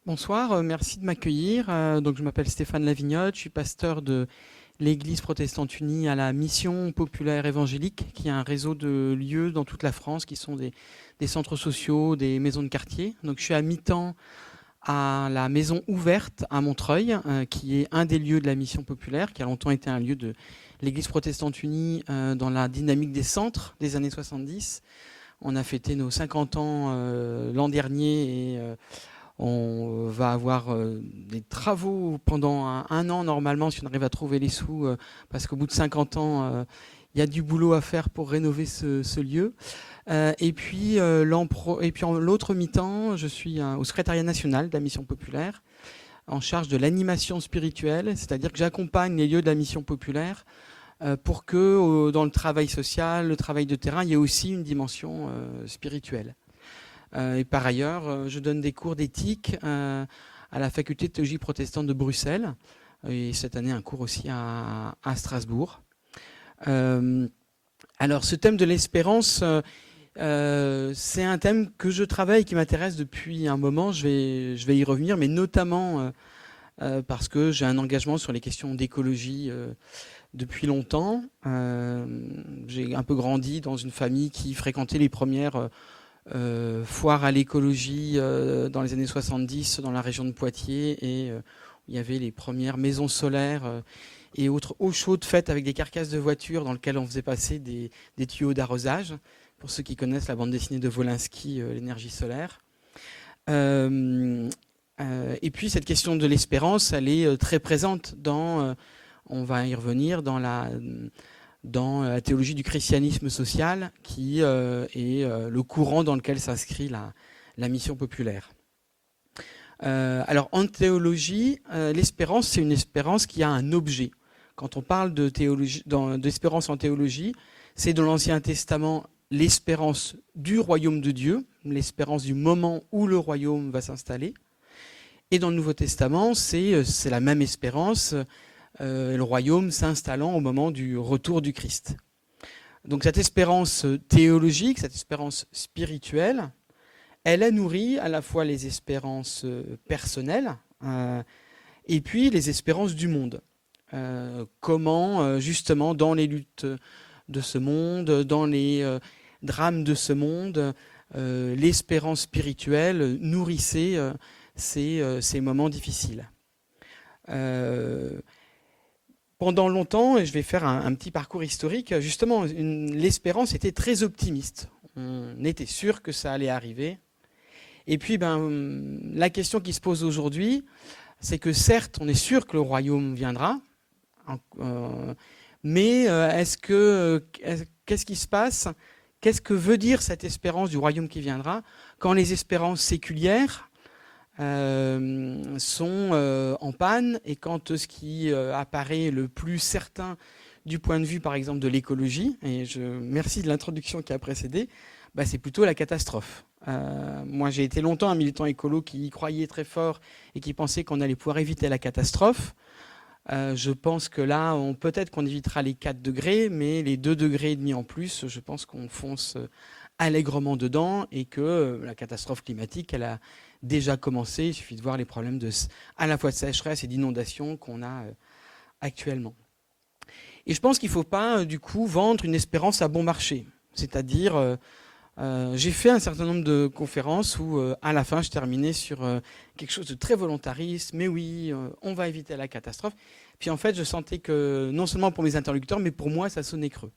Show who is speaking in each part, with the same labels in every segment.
Speaker 1: Bonsoir, merci de m'accueillir. Donc, je m'appelle Stéphane Lavignotte, je suis pasteur de l'Église protestante unie à la Mission populaire évangélique, qui est un réseau de lieux dans toute la France, qui sont des centres sociaux, des maisons de quartier. Donc, je suis à mi-temps à la Maison Ouverte à Montreuil, qui est un des lieux de la Mission populaire, qui a longtemps été un lieu de l'Église protestante unie dans la dynamique des centres des années 70. On a fêté nos 50 ans l'an dernier et on va avoir des travaux pendant un an normalement, si on arrive à trouver les sous, parce qu'au bout de 50 ans, il y a du boulot à faire pour rénover ce lieu. Et puis, en l'autre mi-temps, je suis au secrétariat national de la Mission populaire, en charge de l'animation spirituelle, c'est-à-dire que j'accompagne les lieux de la Mission populaire pour que dans le travail social, le travail de terrain, il y ait aussi une dimension spirituelle. Et par ailleurs, je donne des cours d'éthique à la faculté de théologie protestante de Bruxelles. Et cette année, un cours aussi à Strasbourg. Alors, ce thème de l'espérance, c'est un thème que je travaille, qui m'intéresse depuis un moment. Je vais y revenir, mais notamment parce que j'ai un engagement sur les questions d'écologie depuis longtemps. J'ai un peu grandi dans une famille qui fréquentait les premières foire à l'écologie dans les années 70 dans la région de Poitiers, et il y avait les premières maisons solaires et autres eaux chaudes faites avec des carcasses de voitures dans lesquelles on faisait passer des tuyaux d'arrosage, pour ceux qui connaissent la bande dessinée de Wolinski, l'énergie solaire. Et puis cette question de l'espérance, elle est très présente dans, on va y revenir, dans la théologie du christianisme social, qui est le courant dans lequel s'inscrit la mission populaire. Alors en théologie, l'espérance, c'est une espérance qui a un objet. Quand on parle d'espérance en théologie, c'est dans l'Ancien Testament l'espérance du royaume de Dieu, l'espérance du moment où le royaume va s'installer. Et dans le Nouveau Testament, c'est la même espérance, le royaume s'installant au moment du retour du Christ. Donc cette espérance théologique, cette espérance spirituelle, elle a nourri à la fois les espérances personnelles et puis les espérances du monde. Comment justement dans les luttes de ce monde, dans les drames de ce monde, l'espérance spirituelle nourrissait ces moments difficiles. Pendant longtemps, et je vais faire un petit parcours historique, justement, l'espérance était très optimiste. On était sûr que ça allait arriver. Et puis, la question qui se pose aujourd'hui, c'est que certes, on est sûr que le royaume viendra, mais qu'est-ce qui se passe? Qu'est-ce que veut dire cette espérance du royaume qui viendra quand les espérances séculières sont en panne, et quand ce qui apparaît le plus certain du point de vue, par exemple, de l'écologie, et merci de l'introduction qui a précédé, c'est plutôt la catastrophe. Moi, j'ai été longtemps un militant écolo qui y croyait très fort et qui pensait qu'on allait pouvoir éviter la catastrophe. Je pense que là, peut-être qu'on évitera les 4 degrés, mais les 2,5 degrés en plus, je pense qu'on fonce allègrement dedans, et que la catastrophe climatique, elle a déjà commencé. Il suffit de voir les problèmes à la fois de sécheresse et d'inondation qu'on a actuellement. Et je pense qu'il ne faut pas, du coup, vendre une espérance à bon marché. C'est-à-dire, j'ai fait un certain nombre de conférences où, à la fin, je terminais sur quelque chose de très volontariste. Mais oui, on va éviter la catastrophe. Puis en fait, je sentais que, non seulement pour mes interlocuteurs, mais pour moi, ça sonnait creux.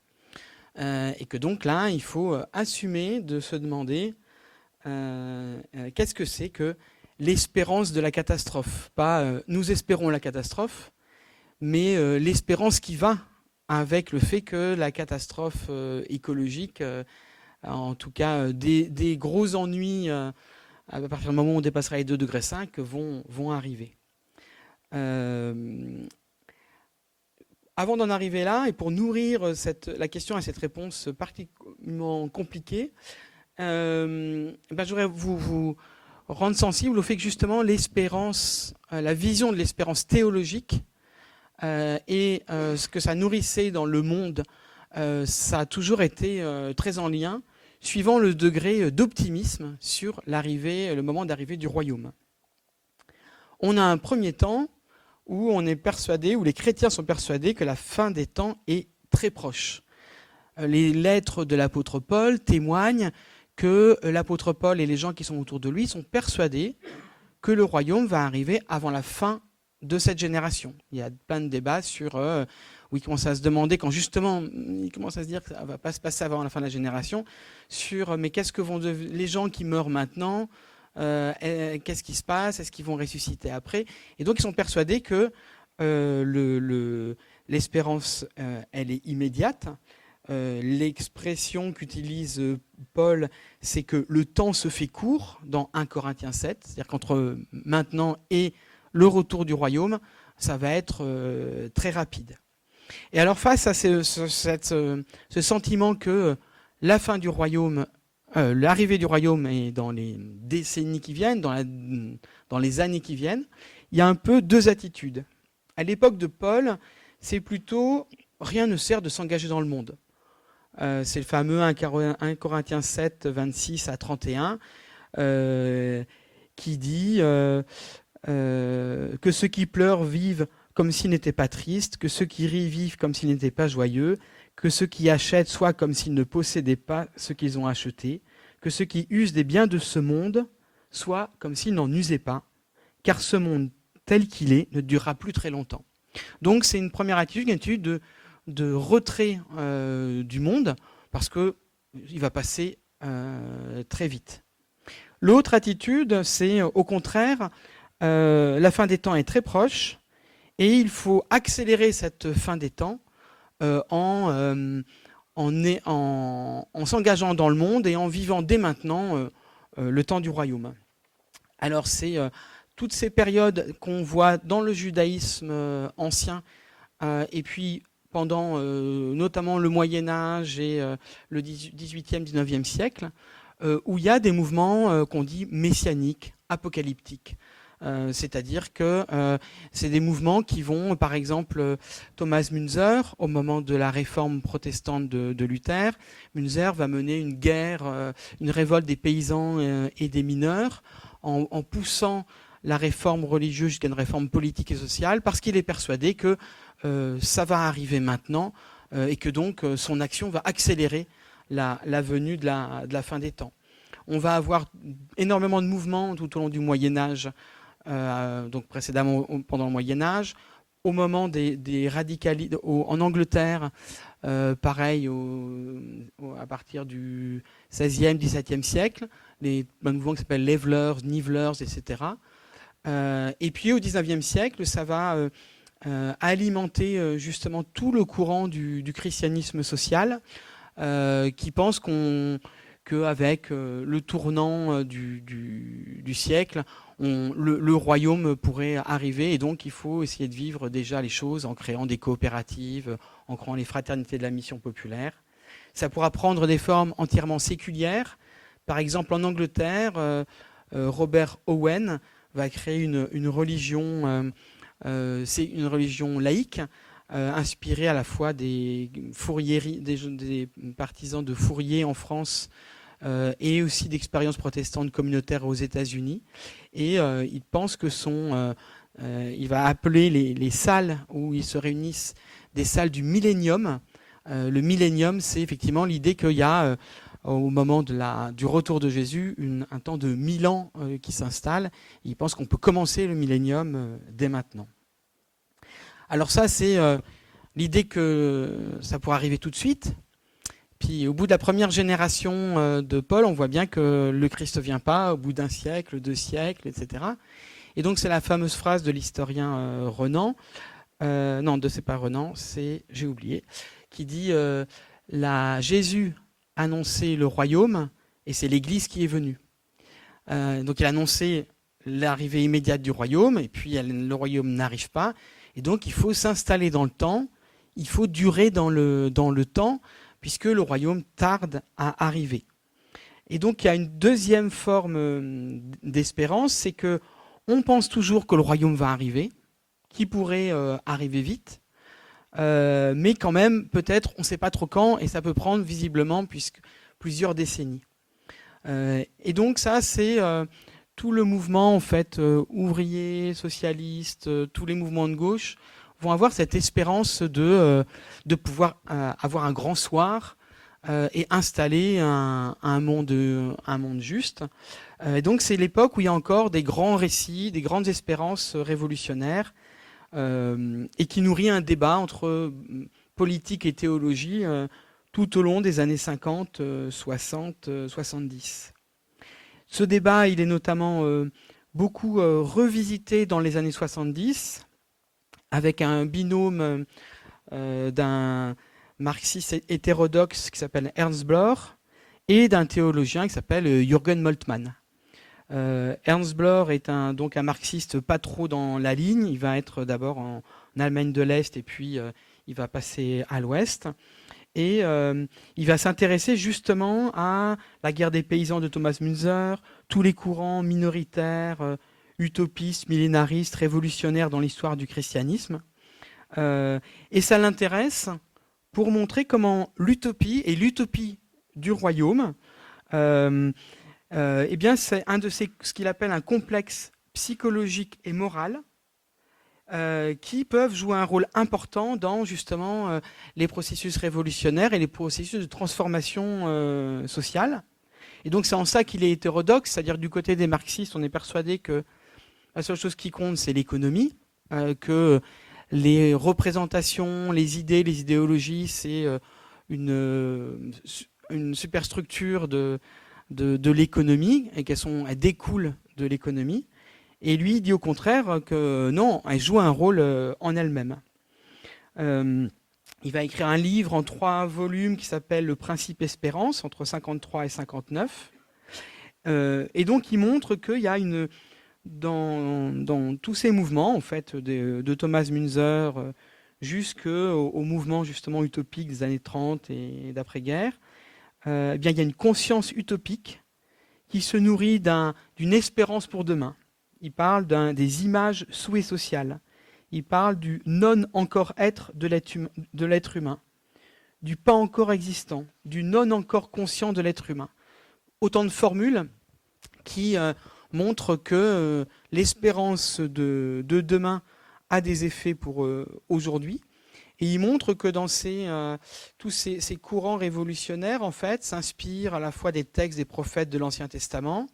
Speaker 1: Et que donc là, il faut assumer de se demander qu'est-ce que c'est que l'espérance de la catastrophe. Pas nous espérons la catastrophe, mais l'espérance qui va avec le fait que la catastrophe écologique, en tout cas des gros ennuis à partir du moment où on dépassera les 2,5 degrés, vont arriver. Avant d'en arriver là, et pour nourrir la question et cette réponse particulièrement compliquée, j'aurais vous rendre sensible au fait que justement l'espérance, la vision de l'espérance théologique et ce que ça nourrissait dans le monde, ça a toujours été très en lien, suivant le degré d'optimisme sur le moment d'arrivée du royaume. on a un premier temps où on est persuadé, où les chrétiens sont persuadés que la fin des temps est très proche. Les lettres de l'apôtre Paul témoignent que l'apôtre Paul et les gens qui sont autour de lui sont persuadés que le royaume va arriver avant la fin de cette génération. Il y a plein de débats sur où ils commencent à se demander, quand justement ils commencent à se dire que ça ne va pas se passer avant la fin de la génération, sur mais qu'est-ce que vont devenir les gens qui meurent maintenant, qu'est-ce qui se passe, est-ce qu'ils vont ressusciter après? Et donc ils sont persuadés que l'espérance, elle est immédiate. L'expression qu'utilise Paul, c'est que le temps se fait court dans 1 Corinthiens 7, c'est-à-dire qu'entre maintenant et le retour du royaume, ça va être très rapide. Et alors face à ce sentiment que la fin du royaume, l'arrivée du royaume est dans les décennies qui viennent, dans les années qui viennent, il y a un peu deux attitudes. À l'époque de Paul, c'est plutôt rien ne sert de s'engager dans le monde. C'est le fameux 1 Corinthiens 7, 26 à 31, qui dit que ceux qui pleurent vivent comme s'ils n'étaient pas tristes, que ceux qui rient vivent comme s'ils n'étaient pas joyeux, que ceux qui achètent soient comme s'ils ne possédaient pas ce qu'ils ont acheté, que ceux qui usent des biens de ce monde soient comme s'ils n'en usaient pas, car ce monde tel qu'il est ne durera plus très longtemps. Donc c'est une première attitude, une attitude de retrait du monde, parce qu'il va passer très vite. L'autre attitude, c'est au contraire, la fin des temps est très proche, et il faut accélérer cette fin des temps en s'engageant dans le monde et en vivant dès maintenant le temps du royaume. Alors c'est toutes ces périodes qu'on voit dans le judaïsme ancien, et puis pendant notamment le Moyen-Âge et le 18e, 19e siècle, où il y a des mouvements qu'on dit messianiques, apocalyptiques. C'est-à-dire que c'est des mouvements qui vont, par exemple, Thomas Münzer, au moment de la réforme protestante de Luther, Münzer va mener une guerre, une révolte des paysans et des mineurs, en poussant la réforme religieuse jusqu'à une réforme politique et sociale, parce qu'il est persuadé que ça va arriver maintenant et que donc son action va accélérer la venue de la fin des temps. On va avoir énormément de mouvements tout au long du Moyen-Âge, donc précédemment pendant le Moyen-Âge, au moment des radicalistes en Angleterre, pareil à partir du 16e, 17e siècle, les mouvements qui s'appellent Levelers, Nivelers, etc. Et puis au 19e siècle, ça va alimenter justement tout le courant du christianisme social, qui pense qu'avec le tournant du siècle, le royaume pourrait arriver, et donc il faut essayer de vivre déjà les choses en créant des coopératives, en créant les fraternités de la mission populaire. Ça pourra prendre des formes entièrement séculières. Par exemple, en Angleterre, Robert Owen va créer une religion, c'est une religion laïque, inspirée à la fois des partisans de Fourier en France, et aussi d'expériences protestantes communautaires aux États-Unis. Et il pense que il va appeler les salles où ils se réunissent des salles du millénium. Le millénium, c'est effectivement l'idée qu'il y a, au moment du retour de Jésus, un temps de 1000 ans qui s'installe. Il pense qu'on peut commencer le millénium dès maintenant. Alors ça, c'est l'idée que ça pourrait arriver tout de suite. Puis au bout de la première génération de Paul, on voit bien que le Christ ne vient pas au bout d'un siècle, 2 siècles, etc. Et donc c'est la fameuse phrase de l'historien Renan, c'est pas Renan, j'ai oublié, qui dit Jésus annonçait le royaume et c'est l'Église qui est venue. Donc il a annoncé l'arrivée immédiate du royaume, et puis le royaume n'arrive pas, et donc il faut s'installer dans le temps, il faut durer dans le temps, puisque le royaume tarde à arriver. Et donc il y a une deuxième forme d'espérance, c'est que on pense toujours que le royaume va arriver, qu'il pourrait arriver vite, mais quand même, peut-être, on ne sait pas trop quand, et ça peut prendre visiblement plusieurs décennies. Et donc ça, c'est tout le mouvement en fait ouvrier, socialiste, tous les mouvements de gauche vont avoir cette espérance de pouvoir avoir un grand soir et installer un monde juste. Et donc c'est l'époque où il y a encore des grands récits, des grandes espérances révolutionnaires et qui nourrit un débat entre politique et théologie tout au long des années 50, 60, 70. Ce débat, il est notamment beaucoup revisité dans les années 70 avec un binôme d'un marxiste hétérodoxe qui s'appelle Ernst Bloch et d'un théologien qui s'appelle Jürgen Moltmann. Ernst Bloch est donc un marxiste pas trop dans la ligne. Il va être d'abord en Allemagne de l'Est et puis il va passer à l'Ouest. Et il va s'intéresser justement à la guerre des paysans de Thomas Müntzer, tous les courants minoritaires, utopistes, millénaristes, révolutionnaires dans l'histoire du christianisme. Et ça l'intéresse pour montrer comment l'utopie et l'utopie du royaume, eh bien, c'est ce qu'il appelle un complexe psychologique et moral qui peuvent jouer un rôle important dans justement les processus révolutionnaires et les processus de transformation sociale. Et donc c'est en ça qu'il est hétérodoxe, c'est-à-dire du côté des marxistes, on est persuadé que la seule chose qui compte, c'est l'économie, que les représentations, les idées, les idéologies, c'est une superstructure de l'économie et elles découlent de l'économie. Et lui il dit au contraire que non, elles jouent un rôle en elles-mêmes. Il va écrire un livre en 3 volumes qui s'appelle Le Principe Espérance, entre 53 et 59. Et donc il montre qu'il y a dans tous ces mouvements, en fait, de Thomas Müntzer jusqu'au mouvement justement utopique des années 30 et d'après-guerre, eh bien, il y a une conscience utopique qui se nourrit d'une espérance pour demain. Il parle des images souhaits sociales. Il parle du non encore être de l'être humain, du pas encore existant, du non encore conscient de l'être humain. Autant de formules qui montrent que l'espérance de demain a des effets pour aujourd'hui. Et il montre que dans tous ces courants révolutionnaires, en fait, s'inspirent à la fois des textes des prophètes de l'Ancien Testament,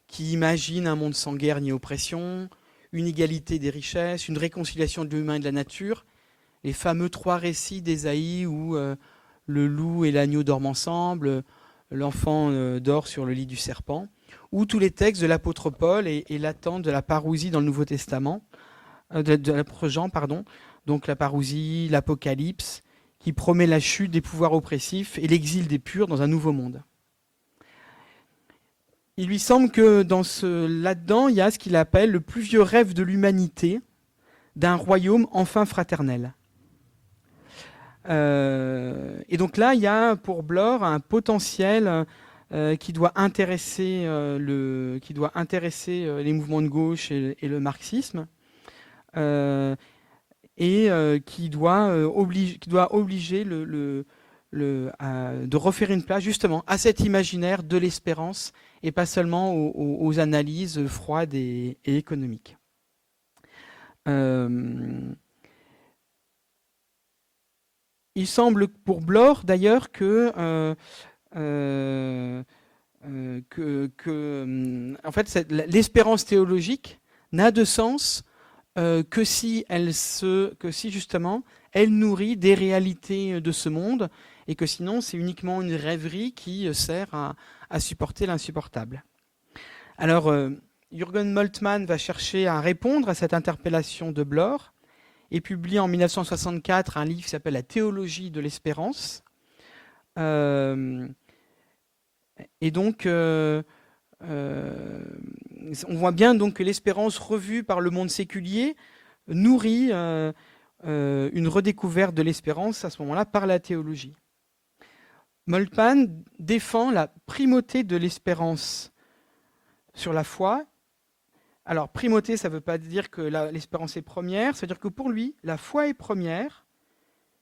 Speaker 1: qui imaginent un monde sans guerre ni oppression, une égalité des richesses, une réconciliation de l'humain et de la nature, les fameux 3 récits d'Ésaïe où le loup et l'agneau dorment ensemble, l'enfant dort sur le lit du serpent, ou tous les textes de l'apôtre Paul et l'attente de la parousie dans le Nouveau Testament, de l'apôtre Jean, pardon, donc la parousie, l'Apocalypse, qui promet la chute des pouvoirs oppressifs et l'exil des purs dans un nouveau monde. Il lui semble que là-dedans, il y a ce qu'il appelle le plus vieux rêve de l'humanité, d'un royaume enfin fraternel. Et donc là, il y a pour Bloch un potentiel qui doit intéresser les mouvements de gauche et le marxisme, et qui doit obliger de refaire une place justement à cet imaginaire de l'espérance et pas seulement aux analyses froides et économiques. Il semble pour Bloch d'ailleurs que en fait, l'espérance théologique n'a de sens que si justement elle nourrit des réalités de ce monde, et que sinon c'est uniquement une rêverie qui sert à supporter l'insupportable. Alors Jürgen Moltmann va chercher à répondre à cette interpellation de Bloch et publie en 1964 un livre qui s'appelle La théologie de l'espérance. Et donc on voit bien donc que l'espérance revue par le monde séculier nourrit une redécouverte de l'espérance à ce moment-là par la théologie. Moltmann défend la primauté de l'espérance sur la foi. Alors, primauté, ça ne veut pas dire que l'espérance est première, ça veut dire que pour lui, la foi est première,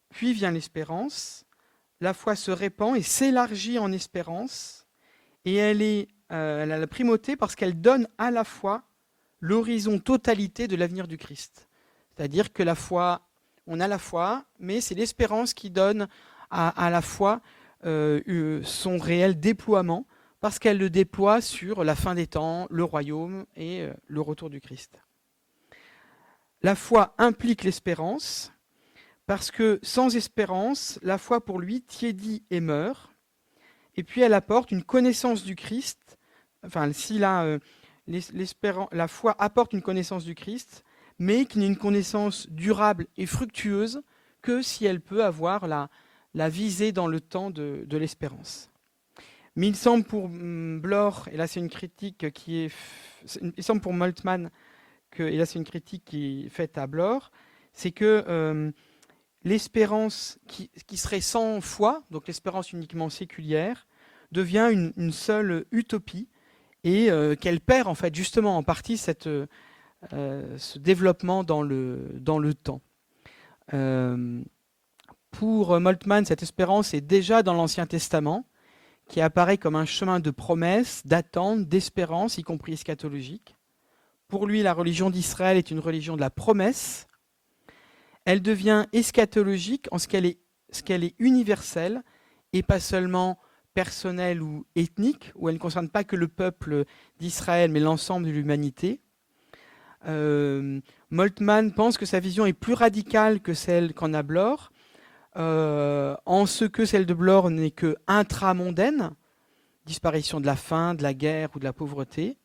Speaker 1: puis vient l'espérance, la foi se répand et s'élargit en espérance, et elle est elle a la primauté parce qu'elle donne à la foi l'horizon totalité de l'avenir du Christ. C'est-à-dire que la foi, on a la foi, mais c'est l'espérance qui donne à la foi son réel déploiement, parce qu'elle le déploie sur la fin des temps, le royaume et le retour du Christ. La foi implique l'espérance, parce que sans espérance, la foi pour lui tiédit et meurt, et puis elle apporte une connaissance du Christ. Enfin, si la foi apporte une connaissance du Christ, mais qui n'est une connaissance durable et fructueuse que si elle peut avoir la visée dans le temps de l'espérance. Mais il semble pour Bloch, et là c'est une critique il semble pour Moltmann, et là c'est une critique qui est faite à Bloch, c'est que l'espérance qui serait sans foi, donc l'espérance uniquement séculière, devient une seule utopie, et qu'elle perd en fait justement en partie ce développement dans le temps. Pour Moltmann, cette espérance est déjà dans l'Ancien Testament, qui apparaît comme un chemin de promesse, d'attente, d'espérance, y compris eschatologique. Pour lui, la religion d'Israël est une religion de la promesse. Elle devient eschatologique en ce qu'elle est universelle et pas seulement personnelle ou ethnique, où elle ne concerne pas que le peuple d'Israël, mais l'ensemble de l'humanité. Moltmann pense que sa vision est plus radicale que celle qu'en a Bloch, en ce que celle de Bloch n'est que intramondaine, disparition de la faim, de la guerre ou de la pauvreté.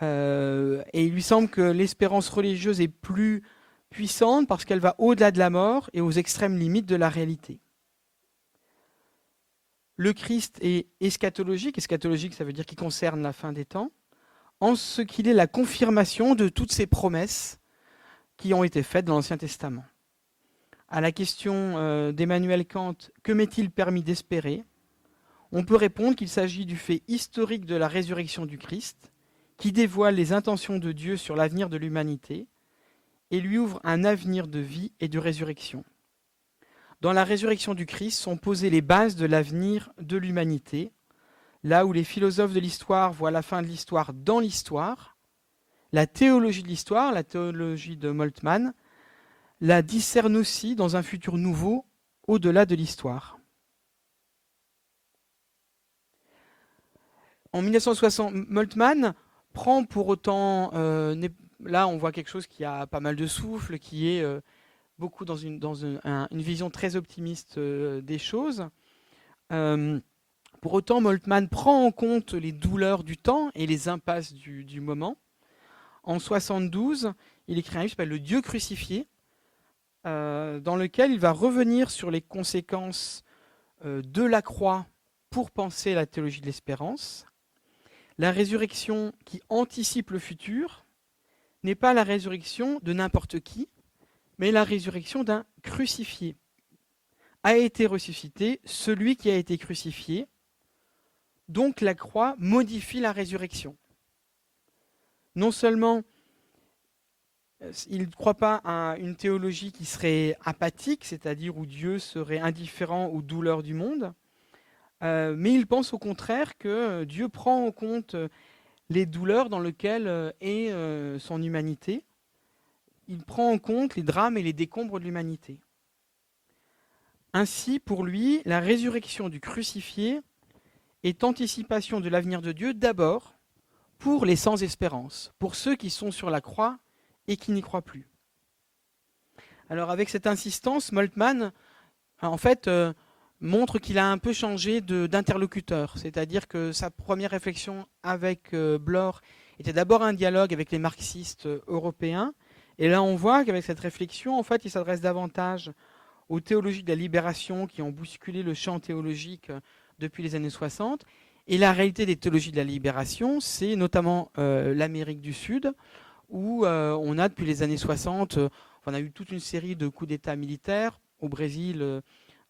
Speaker 1: Et il lui semble que l'espérance religieuse est plus puissante parce qu'elle va au-delà de la mort et aux extrêmes limites de la réalité. Le Christ est eschatologique. Eschatologique, ça veut dire qu'il concerne la fin des temps, en ce qu'il est la confirmation de toutes ces promesses qui ont été faites dans l'Ancien Testament. À la question d'Emmanuel Kant, que m'est-il permis d'espérer ? On peut répondre qu'il s'agit du fait historique de la résurrection du Christ, qui dévoile les intentions de Dieu sur l'avenir de l'humanité et lui ouvre un avenir de vie et de résurrection. Dans la résurrection du Christ sont posées les bases de l'avenir de l'humanité, là où les philosophes de l'histoire voient la fin de l'histoire dans l'histoire, la théologie de l'histoire, la théologie de Moltmann, la discerne aussi dans un futur nouveau au-delà de l'histoire. En 1960, Moltmann prend pour autant, là on voit quelque chose qui a pas mal de souffle, qui est beaucoup dans une vision très optimiste des choses. Pour autant, Moltmann prend en compte les douleurs du temps et les impasses du moment. En 1972, il écrit un livre qui s'appelle « Le Dieu crucifié », dans lequel il va revenir sur les conséquences de la croix pour penser la théologie de l'espérance. La résurrection qui anticipe le futur n'est pas la résurrection de n'importe qui, mais la résurrection d'un crucifié. A été ressuscité celui qui a été crucifié, donc la croix modifie la résurrection. Non seulement il ne croit pas à une théologie qui serait apathique, c'est-à-dire où Dieu serait indifférent aux douleurs du monde, mais il pense au contraire que Dieu prend en compte les douleurs dans lesquelles est son humanité. Il prend en compte les drames et les décombres de l'humanité. Ainsi, pour lui, la résurrection du crucifié est anticipation de l'avenir de Dieu d'abord pour les sans espérance, pour ceux qui sont sur la croix et qui n'y croient plus. Alors avec cette insistance, Moltmann, en fait, montre qu'il a un peu changé d'interlocuteur. C'est-à-dire que sa première réflexion avec Bloch était d'abord un dialogue avec les marxistes européens. Et là, on voit qu'avec cette réflexion, en fait, il s'adresse davantage aux théologies de la libération qui ont bousculé le champ théologique depuis les années 60. Et la réalité des théologies de la libération, c'est notamment l'Amérique du Sud, où on a depuis les années 60, on a eu toute une série de coups d'État militaires au Brésil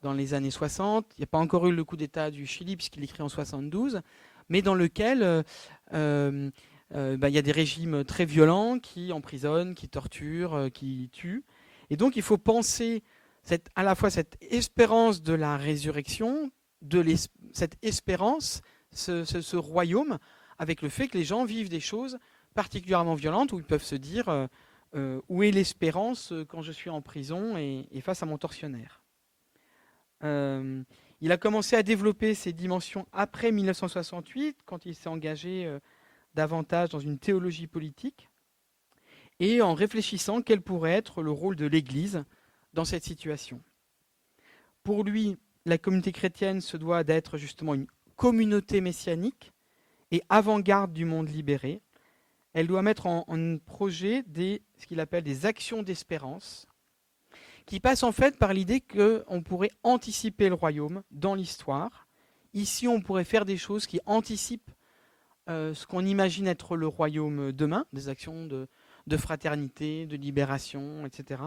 Speaker 1: dans les années 60. Il n'y a pas encore eu le coup d'État du Chili, puisqu'il est créé en 72, mais dans lequel il y a des régimes très violents qui emprisonnent, qui torturent, qui tuent. Et donc il faut penser à la fois cette espérance de la résurrection, cette espérance, ce royaume, avec le fait que les gens vivent des choses particulièrement violentes où ils peuvent se dire où est l'espérance quand je suis en prison et face à mon tortionnaire. Il a commencé à développer ces dimensions après 1968, quand il s'est engagé davantage dans une théologie politique, et en réfléchissant quel pourrait être le rôle de l'Église dans cette situation. Pour lui, la communauté chrétienne se doit d'être justement une communauté messianique et avant-garde du monde libéré. Elle doit mettre en projet ce qu'il appelle des actions d'espérance, qui passent en fait par l'idée qu'on pourrait anticiper le royaume dans l'histoire. Ici, on pourrait faire des choses qui anticipent ce qu'on imagine être le royaume demain, des actions de fraternité, de libération, etc.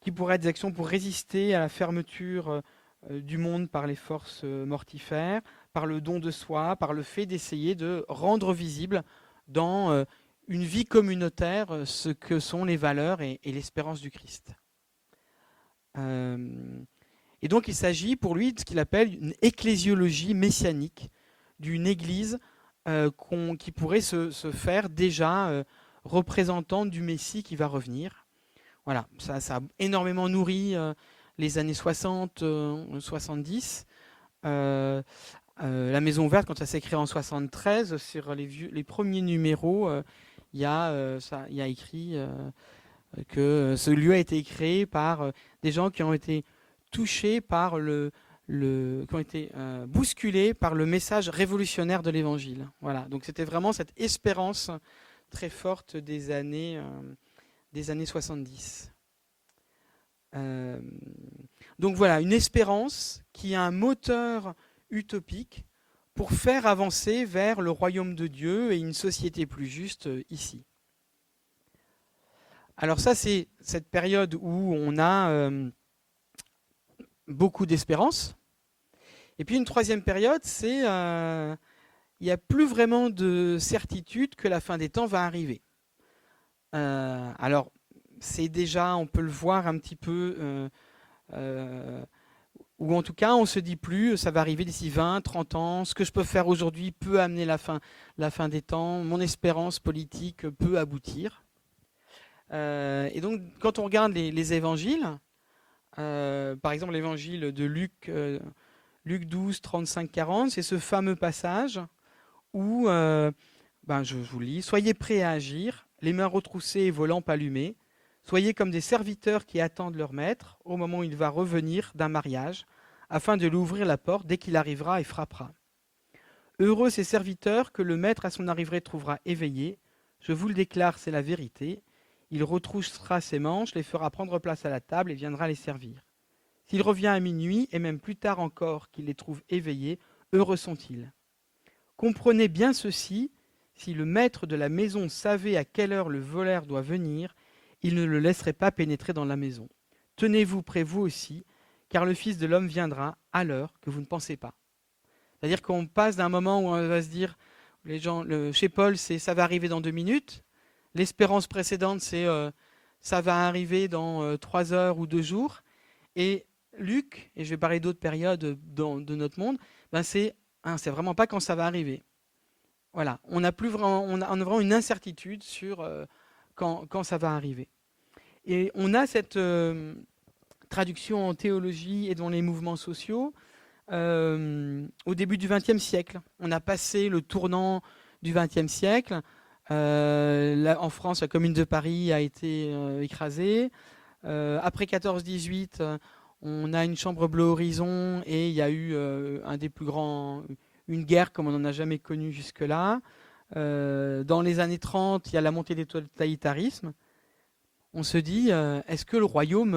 Speaker 1: Qui pourraient être des actions pour résister à la fermeture du monde par les forces mortifères, par le don de soi, par le fait d'essayer de rendre visible dans une vie communautaire ce que sont les valeurs et l'espérance du Christ. Et donc il s'agit pour lui de ce qu'il appelle une ecclésiologie messianique, d'une église qui pourrait se faire déjà représentante du Messie qui va revenir. Voilà, ça a énormément nourri les années 60, 70. La Maison Verte, quand ça s'est créé en 73, sur les premiers numéros, il y a écrit que ce lieu a été créé par des gens qui ont été touchés par qui ont été bousculés par le message révolutionnaire de l'Évangile. Voilà, donc c'était vraiment cette espérance très forte des années 70. Donc voilà, une espérance qui est un moteur utopique pour faire avancer vers le royaume de Dieu et une société plus juste ici. Alors ça, c'est cette période où on a beaucoup d'espérance. Et puis une troisième période, c'est il n'y a plus vraiment de certitude que la fin des temps va arriver. Alors, c'est déjà, on peut le voir un petit peu, ou en tout cas, on se dit plus, ça va arriver d'ici 20, 30 ans, ce que je peux faire aujourd'hui peut amener la fin des temps, mon espérance politique peut aboutir. Et donc, quand on regarde les évangiles, par exemple l'évangile de Luc 12, 35, 40, c'est ce fameux passage où, je vous lis, « Soyez prêts à agir, les mains retroussées et vos lampes allumées. Soyez comme des serviteurs qui attendent leur maître au moment où il va revenir d'un mariage, afin de lui ouvrir la porte dès qu'il arrivera et frappera. Heureux ces serviteurs que le maître à son arrivée trouvera éveillés. Je vous le déclare, c'est la vérité. Il retroussera ses manches, les fera prendre place à la table et viendra les servir. S'il revient à minuit, et même plus tard encore qu'il les trouve éveillés, heureux sont-ils. Comprenez bien ceci, si le maître de la maison savait à quelle heure le voleur doit venir, il ne le laisserait pas pénétrer dans la maison. Tenez-vous prêts vous aussi, car le Fils de l'homme viendra à l'heure que vous ne pensez pas. » C'est-à-dire qu'on passe d'un moment où on va se dire, chez Paul, c'est ça va arriver dans 2 minutes. L'espérance précédente, c'est ça va arriver dans 3 heures ou 2 jours. Et Luc, et je vais parler d'autres périodes de notre monde, c'est vraiment pas quand ça va arriver. Voilà, on a vraiment une incertitude sur quand ça va arriver. Et on a cette traduction en théologie et dans les mouvements sociaux au début du XXe siècle. On a passé le tournant du XXe siècle. En France, la Commune de Paris a été écrasée. Après 14-18, on a une chambre bleu horizon et il y a eu une guerre comme on n'en a jamais connue jusque-là. Dans les années 30, il y a la montée des totalitarismes. On se dit, est-ce que le royaume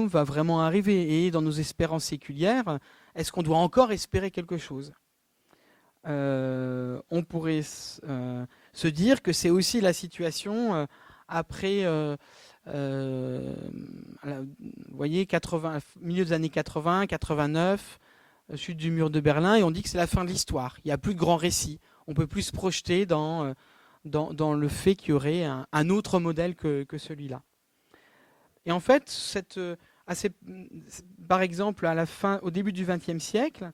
Speaker 1: va vraiment arriver? Et dans nos espérances séculières, est-ce qu'on doit encore espérer quelque chose? On pourrait se dire que c'est aussi la situation après, vous voyez, milieu des années 80, 89, chute du mur de Berlin, et on dit que c'est la fin de l'histoire. Il n'y a plus de grands récits. On ne peut plus se projeter dans le fait qu'il y aurait un autre modèle que celui-là. Et en fait, par exemple, au début du XXe siècle,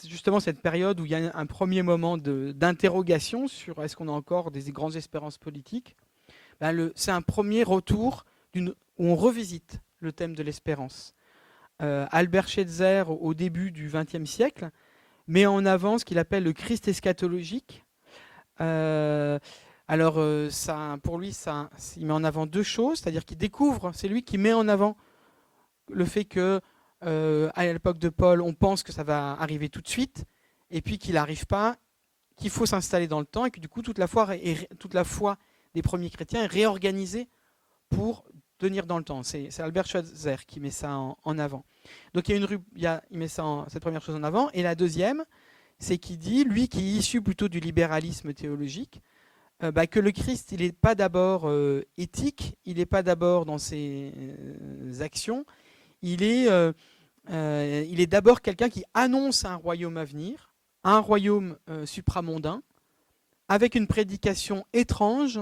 Speaker 1: justement cette période où il y a un premier moment d'interrogation sur est-ce qu'on a encore des grandes espérances politiques. C'est un premier retour où on revisite le thème de l'espérance. Albert Schweitzer, au début du XXe siècle, met en avant ce qu'il appelle le Christ eschatologique. Pour lui, il met en avant deux choses, c'est-à-dire qu'il découvre, c'est lui qui met en avant le fait que à l'époque de Paul, on pense que ça va arriver tout de suite, et puis qu'il n'arrive pas, qu'il faut s'installer dans le temps, et que du coup toute la foi des premiers chrétiens est réorganisée pour tenir dans le temps. C'est Albert Schweitzer qui met ça en avant. Donc il met cette première chose en avant, et la deuxième, c'est qu'il dit, lui qui est issu plutôt du libéralisme théologique, que le Christ, il n'est pas d'abord éthique, il n'est pas d'abord dans ses actions, il est d'abord quelqu'un qui annonce un royaume à venir, un royaume supramondain, avec une prédication étrange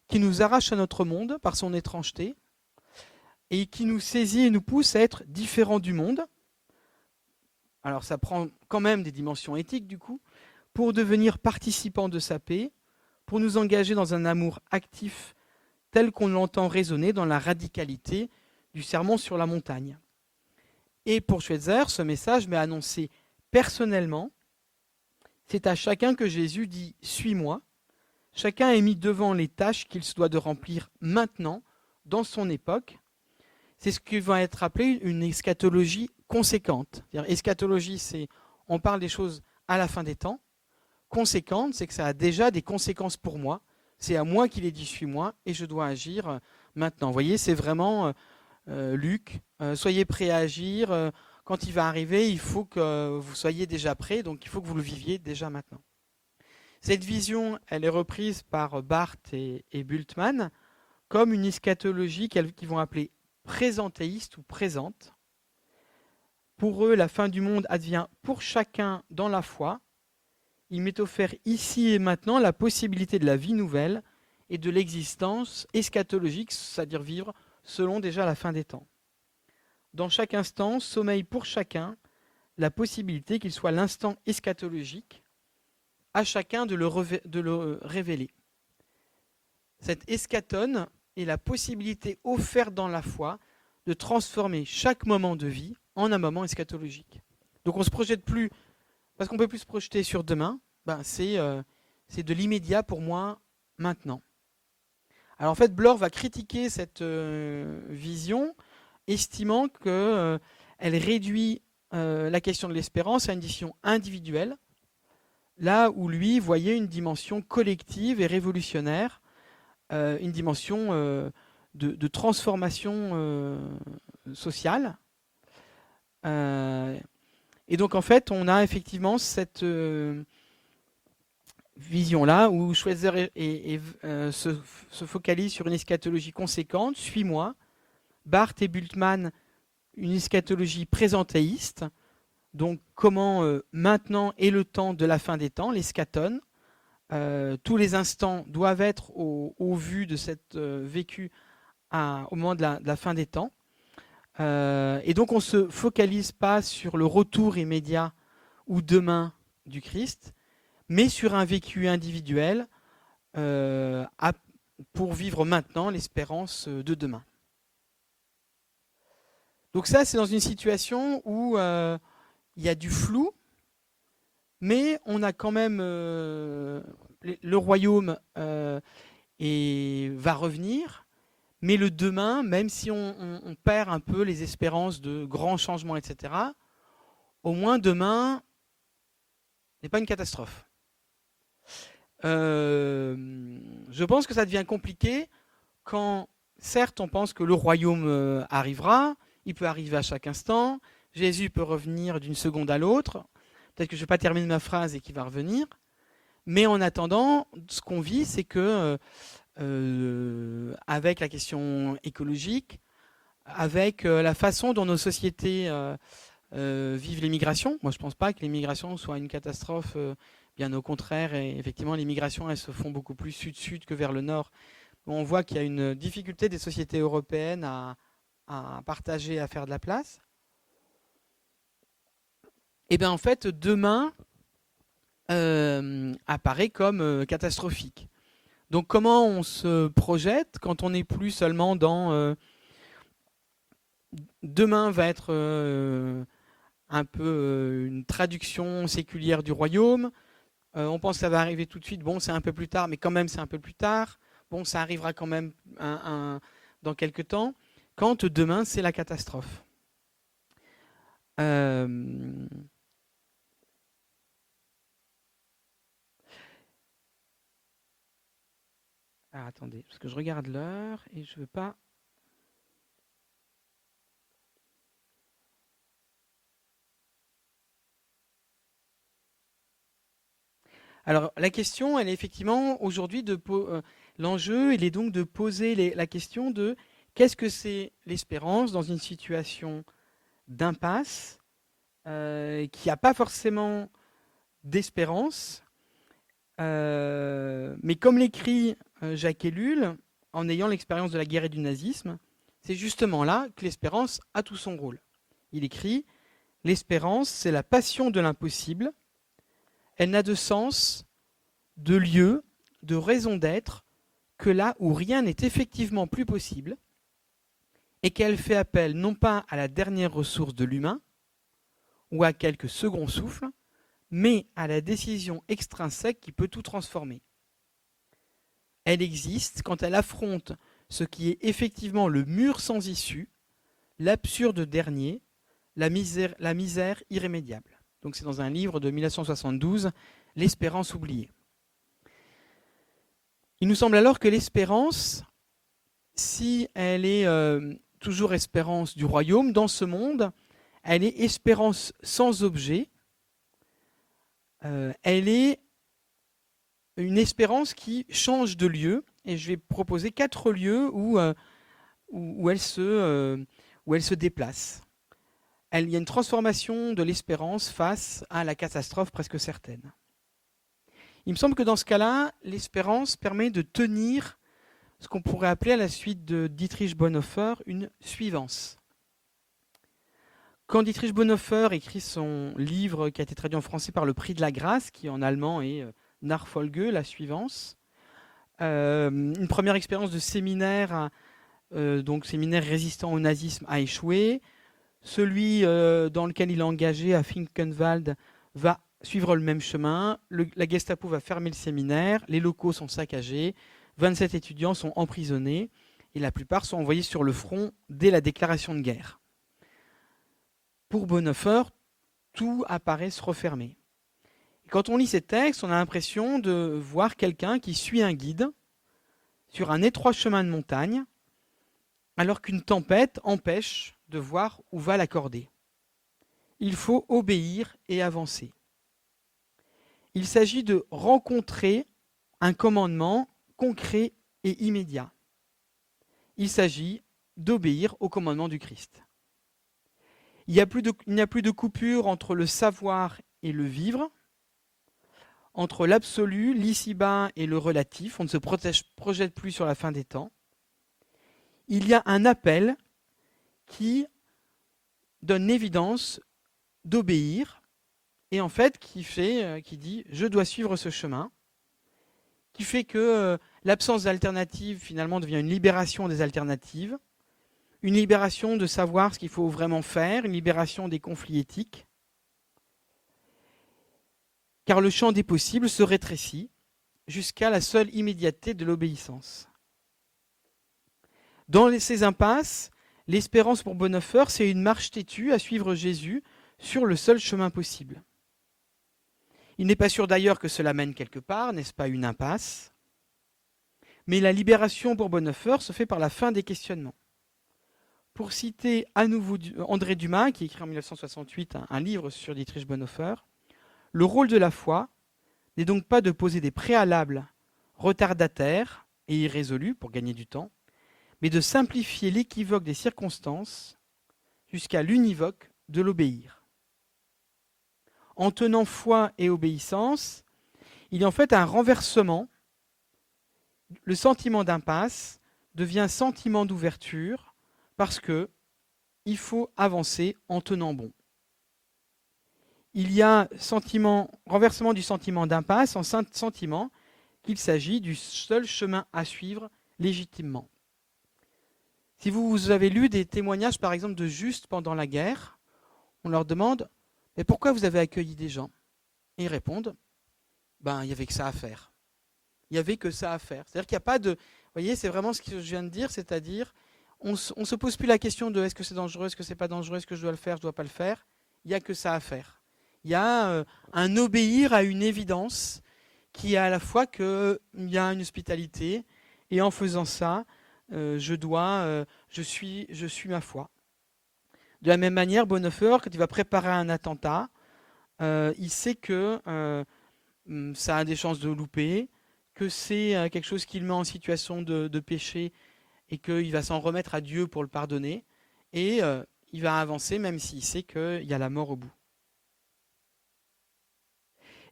Speaker 1: qui nous arrache à notre monde par son étrangeté, et qui nous saisit et nous pousse à être différents du monde. Alors ça prend quand même des dimensions éthiques du coup, pour devenir participants de sa paix, pour nous engager dans un amour actif tel qu'on l'entend résonner dans la radicalité du sermon sur la montagne. Et pour Schweitzer, ce message m'est annoncé personnellement. C'est à chacun que Jésus dit « Suis-moi ». Chacun est mis devant les tâches qu'il se doit de remplir maintenant, dans son époque. C'est ce qui va être appelé une eschatologie conséquente. C'est-à-dire, eschatologie, c'est on parle des choses à la fin des temps. Conséquente, c'est que ça a déjà des conséquences pour moi. C'est à moi qu'il est dit « Suis-moi » et je dois agir maintenant. Vous voyez, c'est vraiment Luc. Soyez prêts à agir. Quand il va arriver, il faut que vous soyez déjà prêts, donc il faut que vous le viviez déjà maintenant. Cette vision, elle est reprise par Barth et Bultmann comme une eschatologie qu'ils vont appeler présentéiste ou présente. Pour eux, la fin du monde advient pour chacun dans la foi. Il m'est offert ici et maintenant la possibilité de la vie nouvelle et de l'existence eschatologique, c'est-à-dire vivre selon déjà la fin des temps. Dans chaque instant, sommeille pour chacun la possibilité qu'il soit l'instant eschatologique, à chacun de le révéler. Cette eschaton est la possibilité offerte dans la foi de transformer chaque moment de vie en un moment eschatologique. Donc on ne se projette plus, parce qu'on ne peut plus se projeter sur demain, c'est de l'immédiat pour moi maintenant. Alors en fait, Bloor va critiquer cette vision, estimant qu'elle réduit la question de l'espérance à une dimension individuelle, là où lui voyait une dimension collective et révolutionnaire, une dimension de transformation sociale. Et donc en fait, on a effectivement cette vision-là où Schweitzer se focalise sur une eschatologie conséquente, suis-moi. Barth et Bultmann, une eschatologie présentéiste, donc comment maintenant est le temps de la fin des temps, l'eschaton. Tous les instants doivent être au vu de cette vécu au moment de la fin des temps. Et donc on ne se focalise pas sur le retour immédiat ou demain du Christ, mais sur un vécu individuel pour vivre maintenant l'espérance de demain. Donc ça, c'est dans une situation où il y a du flou, mais on a quand même le royaume va revenir, mais le demain, même si on perd un peu les espérances de grands changements, etc., au moins demain n'est pas une catastrophe. Je pense que ça devient compliqué quand, certes, on pense que le royaume arrivera, il peut arriver à chaque instant, Jésus peut revenir d'une seconde à l'autre, peut-être que je ne vais pas terminer ma phrase et qu'il va revenir, mais en attendant, ce qu'on vit, c'est que avec la question écologique, avec la façon dont nos sociétés vivent l'immigration, moi je ne pense pas que l'immigration soit une catastrophe, bien au contraire, et effectivement les migrations elles se font beaucoup plus sud-sud que vers le nord. On voit qu'il y a une difficulté des sociétés européennes à partager, à faire de la place. et bien en fait, demain apparaît comme catastrophique. Donc comment on se projette quand on n'est plus seulement dans demain va être un peu une traduction séculière du royaume. On pense que ça va arriver tout de suite. Bon, c'est un peu plus tard, mais quand même, c'est un peu plus tard. Bon, ça arrivera quand même dans quelques temps. Quand demain, c'est la catastrophe. Alors, attendez, parce que je regarde l'heure et je veux pas. Alors, la question, elle est effectivement aujourd'hui l'enjeu, il est donc de poser la question de qu'est-ce que c'est l'espérance dans une situation d'impasse qui n'a pas forcément d'espérance, mais comme l'écrit Jacques Ellul, en ayant l'expérience de la guerre et du nazisme, c'est justement là que l'espérance a tout son rôle. Il écrit « L'espérance, c'est la passion de l'impossible. Elle n'a de sens, de lieu, de raison d'être que là où rien n'est effectivement plus possible et qu'elle fait appel non pas à la dernière ressource de l'humain ou à quelques seconds souffles, mais à la décision extrinsèque qui peut tout transformer. Elle existe quand elle affronte ce qui est effectivement le mur sans issue, l'absurde dernier, la misère irrémédiable. » Donc c'est dans un livre de 1972, L'espérance oubliée. Il nous semble alors que l'espérance, si elle est toujours espérance du royaume, dans ce monde, elle est espérance sans objet, elle est une espérance qui change de lieu, et je vais proposer 4 lieux où elle se déplace. Il y a une transformation de l'espérance face à la catastrophe presque certaine. Il me semble que dans ce cas-là, l'espérance permet de tenir ce qu'on pourrait appeler à la suite de Dietrich Bonhoeffer une suivance. Quand Dietrich Bonhoeffer écrit son livre qui a été traduit en français par le Prix de la Grâce, qui en allemand est Nachfolge, la suivance, une première expérience de séminaire, donc séminaire résistant au nazisme, a échoué. Celui dans lequel il est engagé à Finkenwald va suivre le même chemin. La Gestapo va fermer le séminaire, les locaux sont saccagés, 27 étudiants sont emprisonnés et la plupart sont envoyés sur le front dès la déclaration de guerre. Pour Bonhoeffer, tout apparaît se refermer. Et quand on lit ces textes, on a l'impression de voir quelqu'un qui suit un guide sur un étroit chemin de montagne, alors qu'une tempête empêche de voir où va la cordée. Il faut obéir et avancer. Il s'agit de rencontrer un commandement concret et immédiat. Il s'agit d'obéir au commandement du Christ. Il n'y a plus de coupure entre le savoir et le vivre, entre l'absolu, l'ici-bas et le relatif. On ne se projette plus sur la fin des temps. Il y a un appel qui donne l'évidence d'obéir et en fait qui dit je dois suivre ce chemin, qui fait que l'absence d'alternative finalement devient une libération des alternatives, une libération de savoir ce qu'il faut vraiment faire, une libération des conflits éthiques, car le champ des possibles se rétrécit jusqu'à la seule immédiateté de l'obéissance. Dans ces impasses, l'espérance pour Bonhoeffer, c'est une marche têtue à suivre Jésus sur le seul chemin possible. Il n'est pas sûr d'ailleurs que cela mène quelque part, n'est-ce pas une impasse? Mais la libération pour Bonhoeffer se fait par la fin des questionnements. Pour citer à nouveau André Dumas, qui écrit en 1968 un livre sur Dietrich Bonhoeffer, le rôle de la foi n'est donc pas de poser des préalables retardataires et irrésolus pour gagner du temps, mais de simplifier l'équivoque des circonstances jusqu'à l'univoque de l'obéir. En tenant foi et obéissance, il y a en fait un renversement. Le sentiment d'impasse devient sentiment d'ouverture parce que il faut avancer en tenant bon. il y a renversement du sentiment d'impasse en sentiment qu'il s'agit du seul chemin à suivre légitimement. Si vous avez lu des témoignages, par exemple, de justes pendant la guerre, on leur demande « Mais pourquoi vous avez accueilli des gens ?» Et ils répondent « Ben, il n'y avait que ça à faire. » Il n'y avait que ça à faire. C'est-à-dire qu'il n'y a pas de... Vous voyez, c'est vraiment ce que je viens de dire, c'est-à-dire, on ne se pose plus la question de est-ce que c'est dangereux, est-ce que c'est pas dangereux, est-ce que je dois le faire, je ne dois pas le faire. Il n'y a que ça à faire. Il y a un obéir à une évidence qui est à la fois qu'il y a une hospitalité, et en faisant ça, je suis ma foi. De la même manière, Bonhoeffer, quand il va préparer un attentat, il sait que ça a des chances de louper, que c'est quelque chose qui le met en situation de péché et qu'il va s'en remettre à Dieu pour le pardonner. Et il va avancer même s'il sait qu'il y a la mort au bout.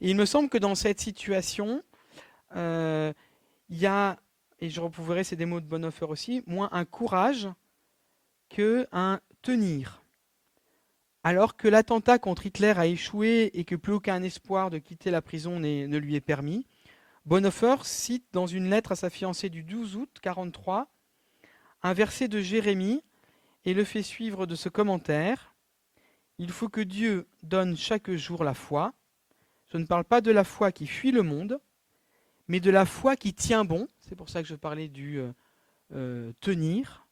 Speaker 1: Et il me semble que dans cette situation, il y a, et je retrouverai ces mots de Bonhoeffer aussi, moins un courage qu'un tenir. Alors que l'attentat contre Hitler a échoué et que plus aucun espoir de quitter la prison ne lui est permis, Bonhoeffer cite dans une lettre à sa fiancée du 12 août 1943 un verset de Jérémie et le fait suivre de ce commentaire. Il faut que Dieu donne chaque jour la foi. Je ne parle pas de la foi qui fuit le monde, mais de la foi qui tient bon. C'est pour ça que je parlais du tenir.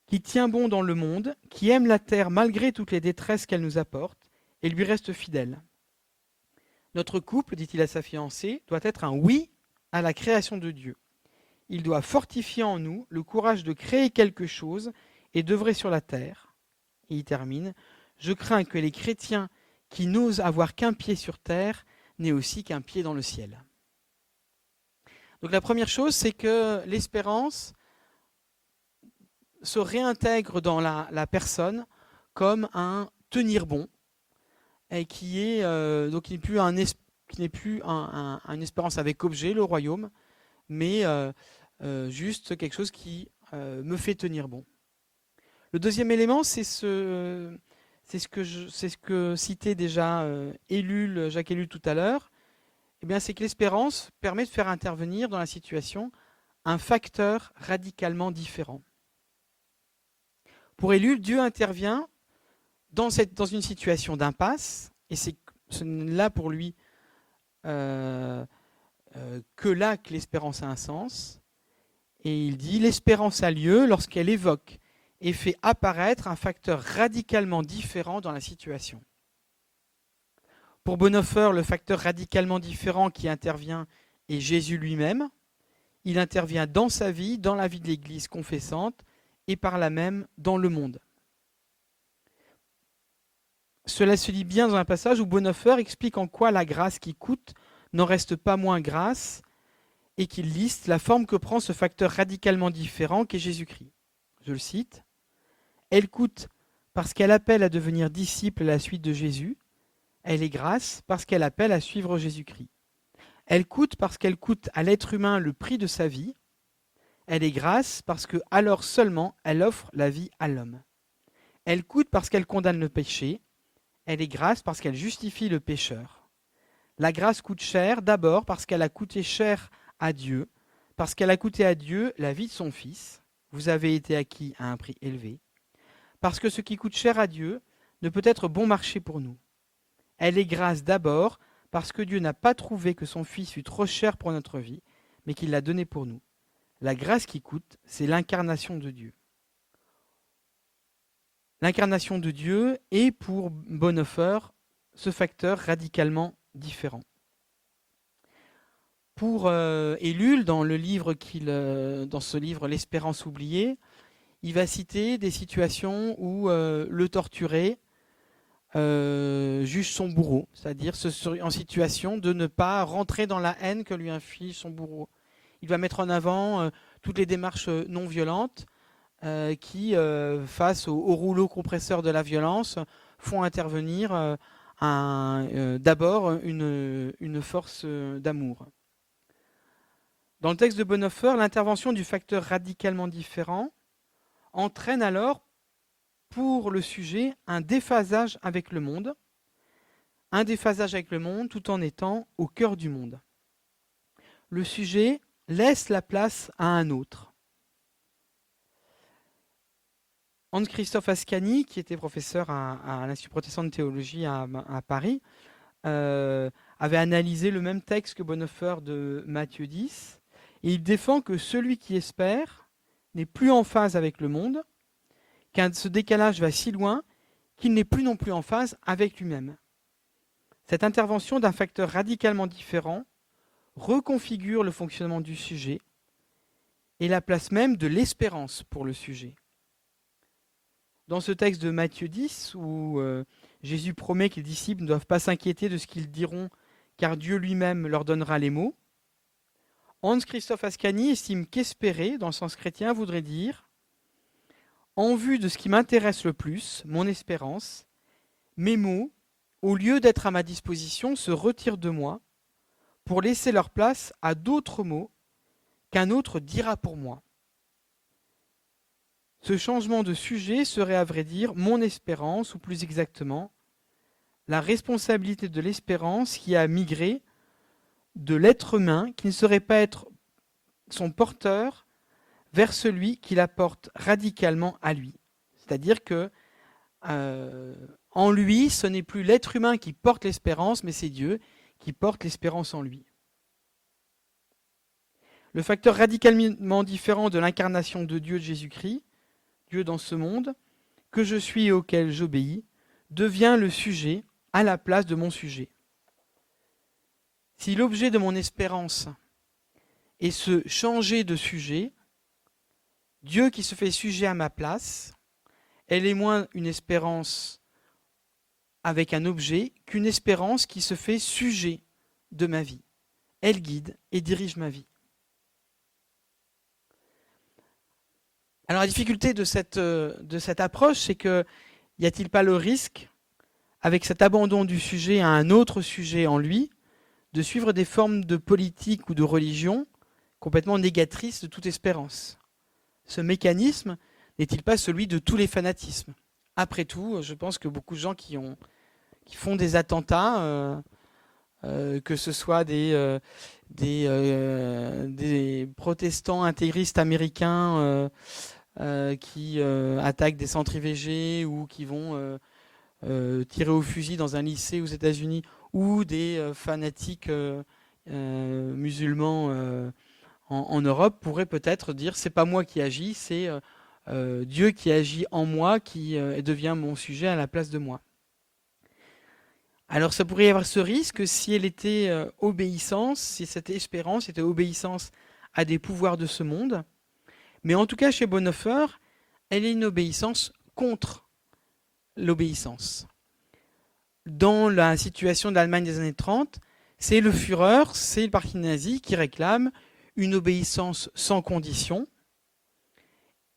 Speaker 1: Qui tient bon dans le monde, qui aime la terre malgré toutes les détresses qu'elle nous apporte, et lui reste fidèle. Notre couple, dit-il à sa fiancée, doit être un oui à la création de Dieu. Il doit fortifier en nous le courage de créer quelque chose et d'œuvrer sur la terre. Et il termine, je crains que les chrétiens qui n'osent avoir qu'un pied sur terre n'aient aussi qu'un pied dans le ciel. Donc la première chose, c'est que l'espérance se réintègre dans la personne comme un tenir bon, et qui est donc qui n'est plus une espérance avec objet, le royaume, mais juste quelque chose qui me fait tenir bon. Le deuxième élément, c'est ce que citait déjà Jacques Ellul tout à l'heure. Eh bien, c'est que l'espérance permet de faire intervenir dans la situation un facteur radicalement différent. Pour Ellul, Dieu intervient dans une situation d'impasse, et c'est là pour lui que l'espérance a un sens. Et il dit, l'espérance a lieu lorsqu'elle évoque et fait apparaître un facteur radicalement différent dans la situation. Pour Bonhoeffer, le facteur radicalement différent qui intervient est Jésus lui-même. Il intervient dans sa vie, dans la vie de l'Église confessante, et par là même dans le monde. Cela se lit bien dans un passage où Bonhoeffer explique en quoi la grâce qui coûte n'en reste pas moins grâce, et qu'il liste la forme que prend ce facteur radicalement différent qu'est Jésus-Christ. Je le cite. Elle coûte parce qu'elle appelle à devenir disciple à la suite de Jésus. Elle est grâce parce qu'elle appelle à suivre Jésus-Christ. Elle coûte parce qu'elle coûte à l'être humain le prix de sa vie. Elle est grâce parce que alors seulement elle offre la vie à l'homme. Elle coûte parce qu'elle condamne le péché. Elle est grâce parce qu'elle justifie le pécheur. La grâce coûte cher d'abord parce qu'elle a coûté cher à Dieu, parce qu'elle a coûté à Dieu la vie de son Fils. Vous avez été acquis à un prix élevé. Parce que ce qui coûte cher à Dieu ne peut être bon marché pour nous. Elle est grâce d'abord parce que Dieu n'a pas trouvé que son Fils fût trop cher pour notre vie, mais qu'il l'a donné pour nous. La grâce qui coûte, c'est l'incarnation de Dieu. L'incarnation de Dieu est pour Bonhoeffer ce facteur radicalement différent. Pour Ellul, dans ce livre L'espérance oubliée, il va citer des situations où le torturé juge son bourreau, c'est-à-dire en situation de ne pas rentrer dans la haine que lui inflige son bourreau. Il va mettre en avant toutes les démarches non violentes qui, face au rouleau compresseur de la violence, font intervenir d'abord une force d'amour. Dans le texte de Bonhoeffer, l'intervention du facteur radicalement différent entraîne alors pour le sujet un déphasage avec le monde, un déphasage avec le monde tout en étant au cœur du monde. Le sujet laisse la place à un autre. Hans-Christoph Ascani, qui était professeur à l'Institut protestant de théologie à Paris, avait analysé le même texte que Bonhoeffer de Matthieu 10, et il défend que celui qui espère n'est plus en phase avec le monde, car ce décalage va si loin qu'il n'est plus non plus en phase avec lui-même. Cette intervention d'un facteur radicalement différent reconfigure le fonctionnement du sujet et la place même de l'espérance pour le sujet. Dans ce texte de Matthieu 10, où Jésus promet que les disciples ne doivent pas s'inquiéter de ce qu'ils diront, car Dieu lui-même leur donnera les mots, Hans-Christoph Ascani estime qu'espérer, dans le sens chrétien, voudrait dire « En vue de ce qui m'intéresse le plus, mon espérance, mes mots, au lieu d'être à ma disposition, se retirent de moi pour laisser leur place à d'autres mots qu'un autre dira pour moi. » Ce changement de sujet serait à vrai dire mon espérance, ou plus exactement, la responsabilité de l'espérance qui a migré de l'être humain, qui ne saurait pas être son porteur, vers celui qui la porte radicalement à lui. C'est-à-dire que en lui, ce n'est plus l'être humain qui porte l'espérance, mais c'est Dieu qui porte l'espérance en lui. Le facteur radicalement différent de l'incarnation de Dieu, de Jésus-Christ, Dieu dans ce monde, que je suis et auquel j'obéis, devient le sujet à la place de mon sujet. Si l'objet de mon espérance est ce changer de sujet, Dieu qui se fait sujet à ma place, elle est moins une espérance avec un objet qu'une espérance qui se fait sujet de ma vie. Elle guide et dirige ma vie. Alors la difficulté de cette approche, c'est que y a-t-il pas le risque, avec cet abandon du sujet à un autre sujet en lui, de suivre des formes de politique ou de religion complètement négatrices de toute espérance? Ce mécanisme n'est-il pas celui de tous les fanatismes? Après tout, je pense que beaucoup de gens qui font des attentats, que ce soit des protestants intégristes américains qui attaquent des centres IVG ou qui vont tirer au fusil dans un lycée aux États-Unis, ou des fanatiques musulmans en Europe, pourraient peut-être dire c'est pas moi qui agis, c'est Dieu qui agit en moi, qui devient mon sujet à la place de moi. Alors ça pourrait y avoir ce risque si elle était obéissance, si cette espérance était obéissance à des pouvoirs de ce monde. Mais en tout cas, chez Bonhoeffer, elle est une obéissance contre l'obéissance. Dans la situation de l'Allemagne des années 30, c'est le Führer, c'est le parti nazi qui réclame une obéissance sans condition,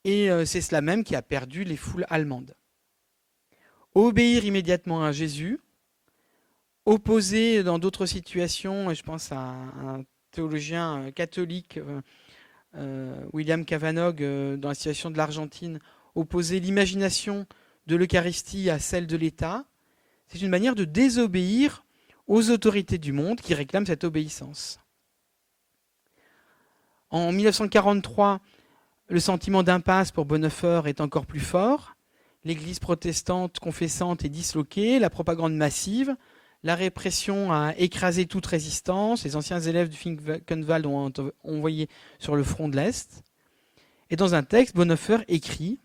Speaker 1: et c'est cela même qui a perdu les foules allemandes. Obéir immédiatement à Jésus, opposer dans d'autres situations, et je pense à un théologien catholique, William Cavanog, dans la situation de l'Argentine, opposer l'imagination de l'Eucharistie à celle de l'État, c'est une manière de désobéir aux autorités du monde qui réclament cette obéissance. En 1943, le sentiment d'impasse pour Bonhoeffer est encore plus fort. L'Église protestante confessante est disloquée, la propagande massive, la répression a écrasé toute résistance, les anciens élèves du Finkenwald ont envoyé sur le front de l'Est. Et dans un texte, Bonhoeffer écrit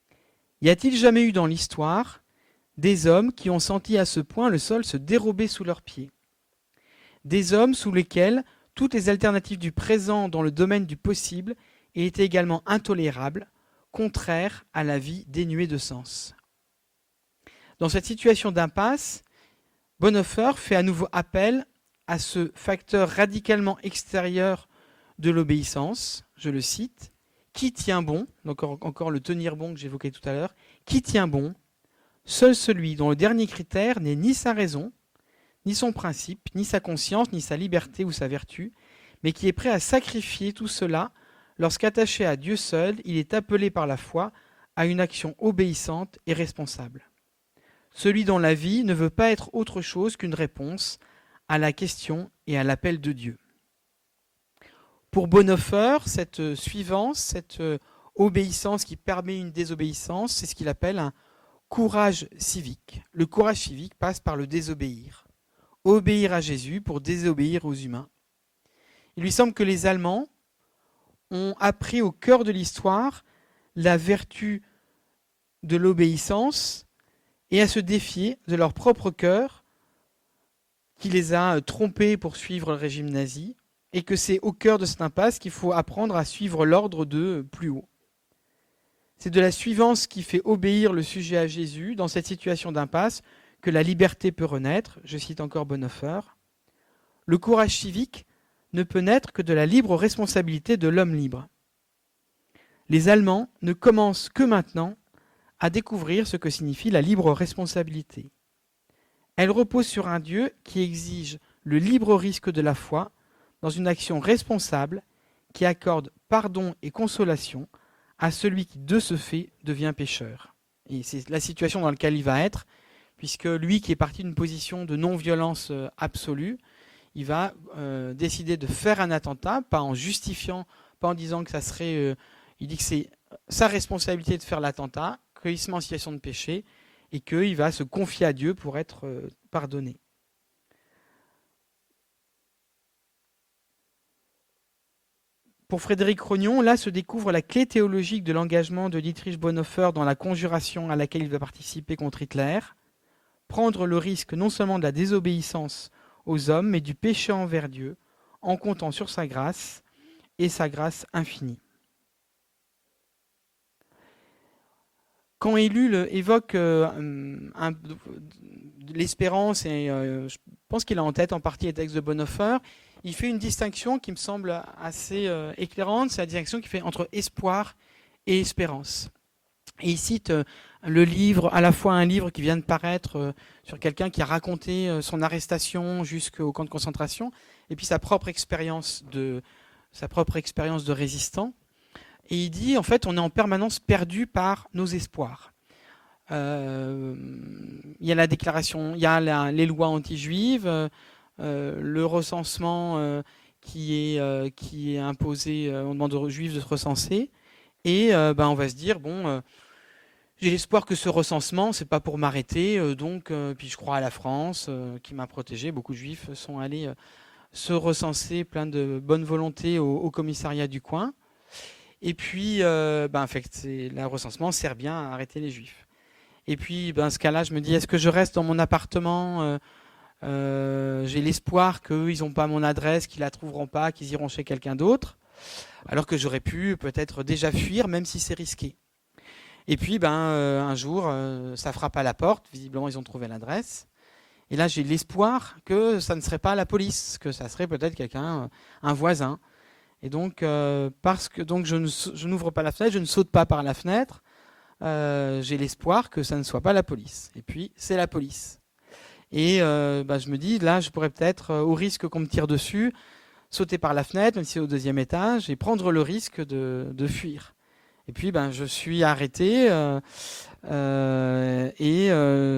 Speaker 1: « Y a-t-il jamais eu dans l'histoire des hommes qui ont senti à ce point le sol se dérober sous leurs pieds? Des hommes sous lesquels toutes les alternatives du présent dans le domaine du possible étaient également intolérables, contraires à la vie dénuée de sens. » Dans cette situation d'impasse, Bonhoeffer fait à nouveau appel à ce facteur radicalement extérieur de l'obéissance, je le cite, « Qui tient bon ?» donc encore le tenir bon que j'évoquais tout à l'heure, « Qui tient bon ? Seul celui dont le dernier critère n'est ni sa raison, ni son principe, ni sa conscience, ni sa liberté ou sa vertu, mais qui est prêt à sacrifier tout cela lorsqu'attaché à Dieu seul, il est appelé par la foi à une action obéissante et responsable. celui dont la vie ne veut pas être autre chose qu'une réponse à la question et à l'appel de Dieu. Pour Bonhoeffer, cette suivance, cette obéissance qui permet une désobéissance, c'est ce qu'il appelle un courage civique. Le courage civique passe par le désobéir. Obéir à Jésus pour désobéir aux humains. Il lui semble que les Allemands ont appris au cœur de l'histoire la vertu de l'obéissance et à se défier de leur propre cœur qui les a trompés pour suivre le régime nazi, et que c'est au cœur de cette impasse qu'il faut apprendre à suivre l'ordre de plus haut. C'est de la suivance qui fait obéir le sujet à Jésus dans cette situation d'impasse que la liberté peut renaître. Je cite encore Bonhoeffer. Le courage civique ne peut naître que de la libre responsabilité de l'homme libre. Les Allemands ne commencent que maintenant à découvrir ce que signifie la libre responsabilité. Elle repose sur un Dieu qui exige le libre risque de la foi dans une action responsable qui accorde pardon et consolation à celui qui, de ce fait, devient pécheur. Et c'est la situation dans laquelle il va être, puisque lui qui est parti d'une position de non-violence absolue, il va décider de faire un attentat, pas en justifiant, pas en disant que ça serait... il dit que c'est sa responsabilité de faire l'attentat, qu'il se met en situation de péché, et qu'il va se confier à Dieu pour être pardonné. Pour Frédéric Rognon, là se découvre la clé théologique de l'engagement de Dietrich Bonhoeffer dans la conjuration à laquelle il va participer contre Hitler, prendre le risque non seulement de la désobéissance aux hommes, mais du péché envers Dieu, en comptant sur sa grâce et sa grâce infinie. Quand Ellul évoque l'espérance, et je pense qu'il a en tête en partie les textes de Bonhoeffer, il fait une distinction qui me semble assez éclairante, c'est la distinction qu'il fait entre espoir et espérance. Et il cite le livre, à la fois un livre qui vient de paraître sur quelqu'un qui a raconté son arrestation jusqu'au camp de concentration, et puis sa propre expérience de résistant. Et il dit, en fait, on est en permanence perdu par nos espoirs. Il y a la déclaration, il y a les lois anti-juives, le recensement qui est imposé, on demande aux juifs de se recenser, et on va se dire, j'ai l'espoir que ce recensement, c'est pas pour m'arrêter, donc puis je crois à la France qui m'a protégé. Beaucoup de juifs sont allés se recenser, plein de bonne volonté au commissariat du coin. Et puis, en fait, le recensement sert bien à arrêter les juifs. Et puis, ce cas-là, je me dis, est-ce que je reste dans mon appartement j'ai l'espoir qu'eux, ils n'ont pas mon adresse, qu'ils la trouveront pas, qu'ils iront chez quelqu'un d'autre, alors que j'aurais pu peut-être déjà fuir, même si c'est risqué. Et puis, un jour, ça frappe à la porte. Visiblement, ils ont trouvé l'adresse. Et là, j'ai l'espoir que ça ne serait pas la police, que ça serait peut-être quelqu'un, un voisin. Et donc, parce que je n'ouvre pas la fenêtre, je ne saute pas par la fenêtre, j'ai l'espoir que ça ne soit pas la police. Et puis, c'est la police. Et je me dis, là, je pourrais peut-être, au risque qu'on me tire dessus, sauter par la fenêtre, même si c'est au 2e étage, et prendre le risque de fuir. Et puis, je suis arrêté et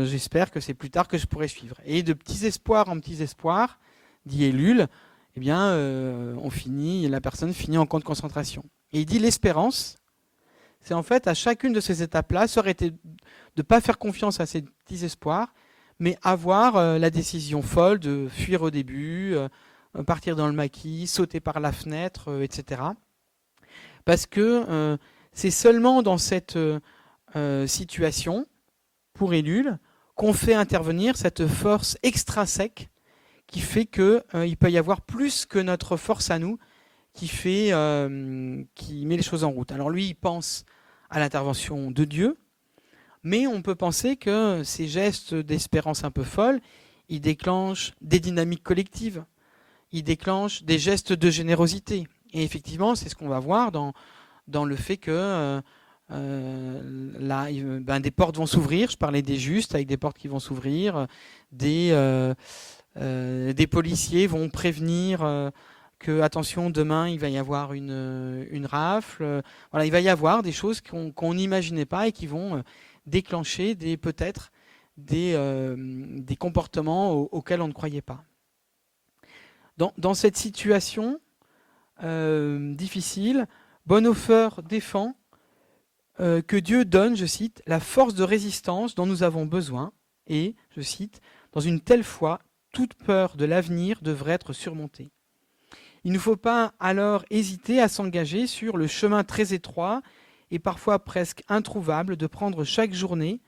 Speaker 1: j'espère que c'est plus tard que je pourrai suivre. Et de petits espoirs en petits espoirs, dit Ellul, la personne finit en camp de concentration. Et il dit l'espérance, c'est en fait à chacune de ces étapes-là, ça aurait été de ne pas faire confiance à ces petits espoirs, mais avoir la décision folle de fuir au début, partir dans le maquis, sauter par la fenêtre, etc. Parce que c'est seulement dans cette situation, pour Ellul, qu'on fait intervenir cette force extrinsèque qui fait qu'il peut y avoir plus que notre force à nous qui met les choses en route. Alors lui, il pense à l'intervention de Dieu, mais on peut penser que ces gestes d'espérance un peu folles, ils déclenchent des dynamiques collectives, ils déclenchent des gestes de générosité. Et effectivement, c'est ce qu'on va voir dans le fait que des portes vont s'ouvrir. Je parlais des justes, avec des portes qui vont s'ouvrir, des policiers vont prévenir que attention, demain il va y avoir une rafle. Il va y avoir des choses qu'on n'imaginait pas et qui vont déclencher peut-être des comportements auxquels on ne croyait pas. Dans cette situation difficile, Bonhoeffer défend que Dieu donne, je cite, la force de résistance dont nous avons besoin et, je cite, dans une telle foi, toute peur de l'avenir devrait être surmontée. Il ne faut pas alors hésiter à s'engager sur le chemin très étroit et parfois presque introuvable de prendre chaque journée,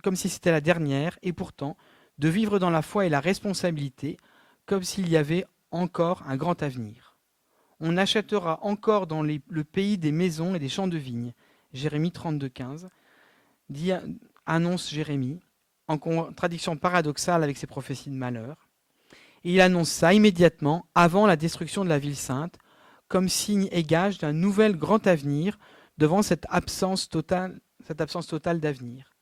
Speaker 1: comme si c'était la dernière, et pourtant de vivre dans la foi et la responsabilité, comme s'il y avait encore un grand avenir. On achètera encore dans le pays des maisons et des champs de vignes. Jérémie 32, 15, annonce Jérémie, en contradiction paradoxale avec ses prophéties de malheur. Et il annonce ça immédiatement avant la destruction de la ville sainte, comme signe et gage d'un nouvel grand avenir devant cette absence totale d'avenir.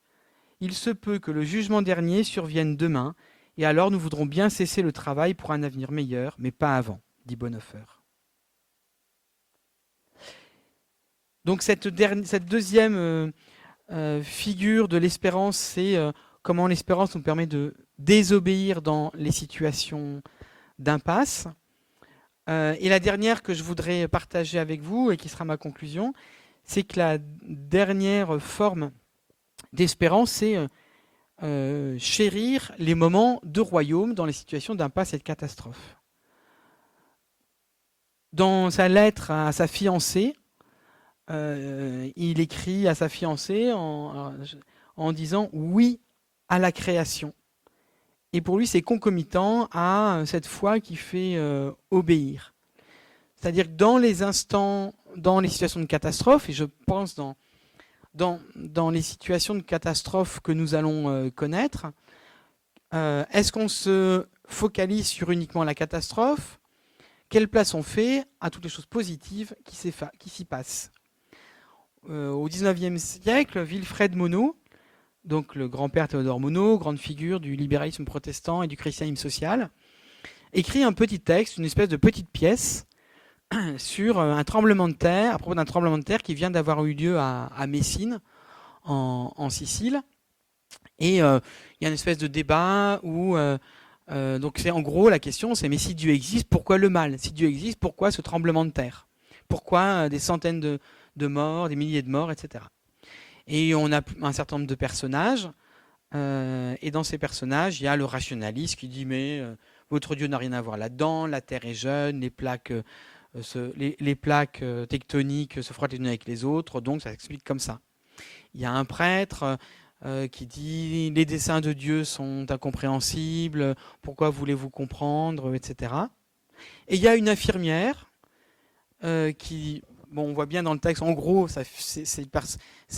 Speaker 1: Il se peut que le jugement dernier survienne demain, et alors nous voudrons bien cesser le travail pour un avenir meilleur, mais pas avant, dit Bonhoeffer. Donc cette deuxième figure de l'espérance, c'est comment l'espérance nous permet de désobéir dans les situations d'impasse. Et la dernière que je voudrais partager avec vous, et qui sera ma conclusion, c'est que la dernière forme d'espérance, c'est chérir les moments de royaume dans les situations d'impasse et de catastrophe. Dans sa lettre à sa fiancée, il écrit à sa fiancée en disant « oui » à la création. Et pour lui, c'est concomitant à cette foi qui fait obéir. C'est-à-dire que dans les instants, dans les situations de catastrophe, et je pense dans les situations de catastrophe que nous allons connaître, est-ce qu'on se focalise sur uniquement la catastrophe ? Quelle place on fait à toutes les choses positives qui s'y passent ? Au XIXe siècle, Wilfred Monod, donc le grand-père Théodore Monod, grande figure du libéralisme protestant et du christianisme social, écrit un petit texte, une espèce de petite pièce sur un tremblement de terre, à propos d'un tremblement de terre qui vient d'avoir eu lieu à Messine, en Sicile. Et il y a une espèce de débat où donc c'est en gros la question, c'est mais si Dieu existe, pourquoi le mal ? Si Dieu existe, pourquoi ce tremblement de terre ? Pourquoi des centaines de morts, des milliers de morts, etc. Et on a un certain nombre de personnages, et dans ces personnages, il y a le rationaliste qui dit mais votre Dieu n'a rien à voir là-dedans, la Terre est jeune, les plaques tectoniques se frottent les unes avec les autres, donc ça s'explique comme ça. Il y a un prêtre qui dit les desseins de Dieu sont incompréhensibles, pourquoi voulez-vous comprendre, etc. Et il y a une infirmière qui... Bon, on voit bien dans le texte, en gros, c'est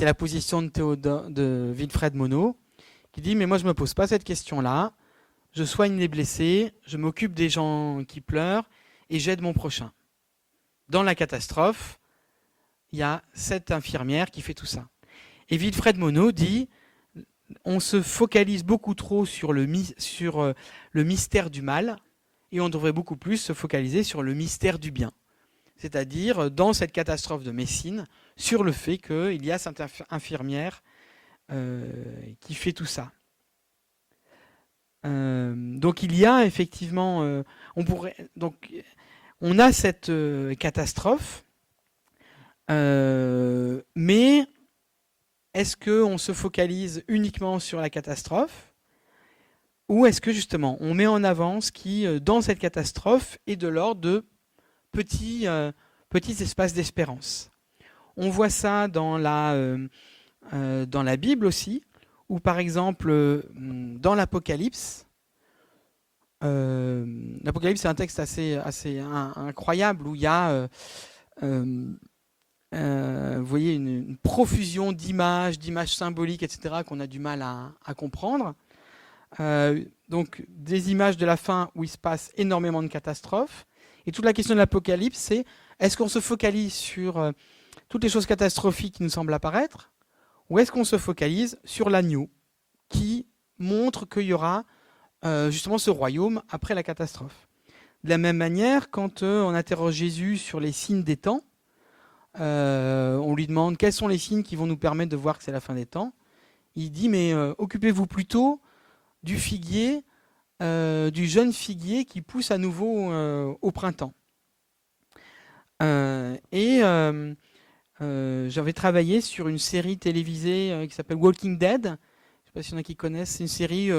Speaker 1: la position de Wilfred Monod, qui dit « Mais moi, je ne me pose pas cette question-là. Je soigne les blessés, je m'occupe des gens qui pleurent et j'aide mon prochain. » Dans la catastrophe, il y a cette infirmière qui fait tout ça. Et Wilfred Monod dit « On se focalise beaucoup trop sur le mystère du mal et on devrait beaucoup plus se focaliser sur le mystère du bien. » C'est-à-dire dans cette catastrophe de Messine, sur le fait qu'il y a cette infirmière qui fait tout ça. Donc il y a effectivement, on a cette catastrophe, mais est-ce qu'on se focalise uniquement sur la catastrophe ou est-ce que justement on met en avant ce qui, dans cette catastrophe, est de l'ordre de petits espaces d'espérance. On voit ça dans la Bible aussi, où par exemple dans l'Apocalypse, l'Apocalypse c'est un texte assez incroyable où il y a, vous voyez, une profusion d'images symboliques, etc., qu'on a du mal à comprendre. Donc des images de la fin où il se passe énormément de catastrophes. Et toute la question de l'Apocalypse, c'est est-ce qu'on se focalise sur toutes les choses catastrophiques qui nous semblent apparaître, ou est-ce qu'on se focalise sur l'agneau qui montre qu'il y aura justement ce royaume après la catastrophe. De la même manière, quand on interroge Jésus sur les signes des temps, on lui demande quels sont les signes qui vont nous permettre de voir que c'est la fin des temps. Il dit mais occupez-vous plutôt du figuier, du jeune figuier qui pousse à nouveau au printemps. J'avais travaillé sur une série télévisée qui s'appelle Walking Dead. Je ne sais pas s'il y en a qui connaissent. C'est une série.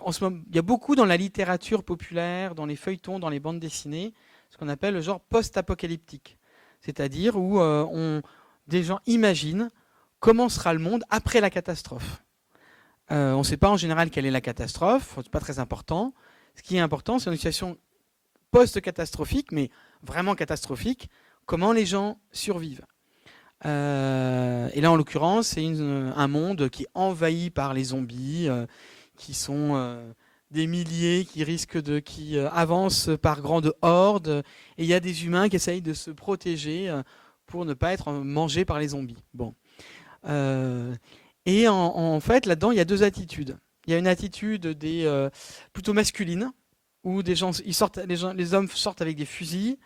Speaker 1: En ce moment, il y a beaucoup dans la littérature populaire, dans les feuilletons, dans les bandes dessinées, ce qu'on appelle le genre post-apocalyptique. C'est-à-dire où des gens imaginent comment sera le monde après la catastrophe. On ne sait pas en général quelle est la catastrophe, c'est pas très important. Ce qui est important, c'est une situation post-catastrophique, mais vraiment catastrophique, comment les gens survivent. Et là, en l'occurrence, c'est un monde qui est envahi par les zombies, qui sont des milliers, qui avancent par grandes hordes, et il y a des humains qui essayent de se protéger pour ne pas être mangés par les zombies. Bon. Et en fait, là-dedans, il y a deux attitudes. Il y a une attitude plutôt masculine, où les hommes sortent avec des fusils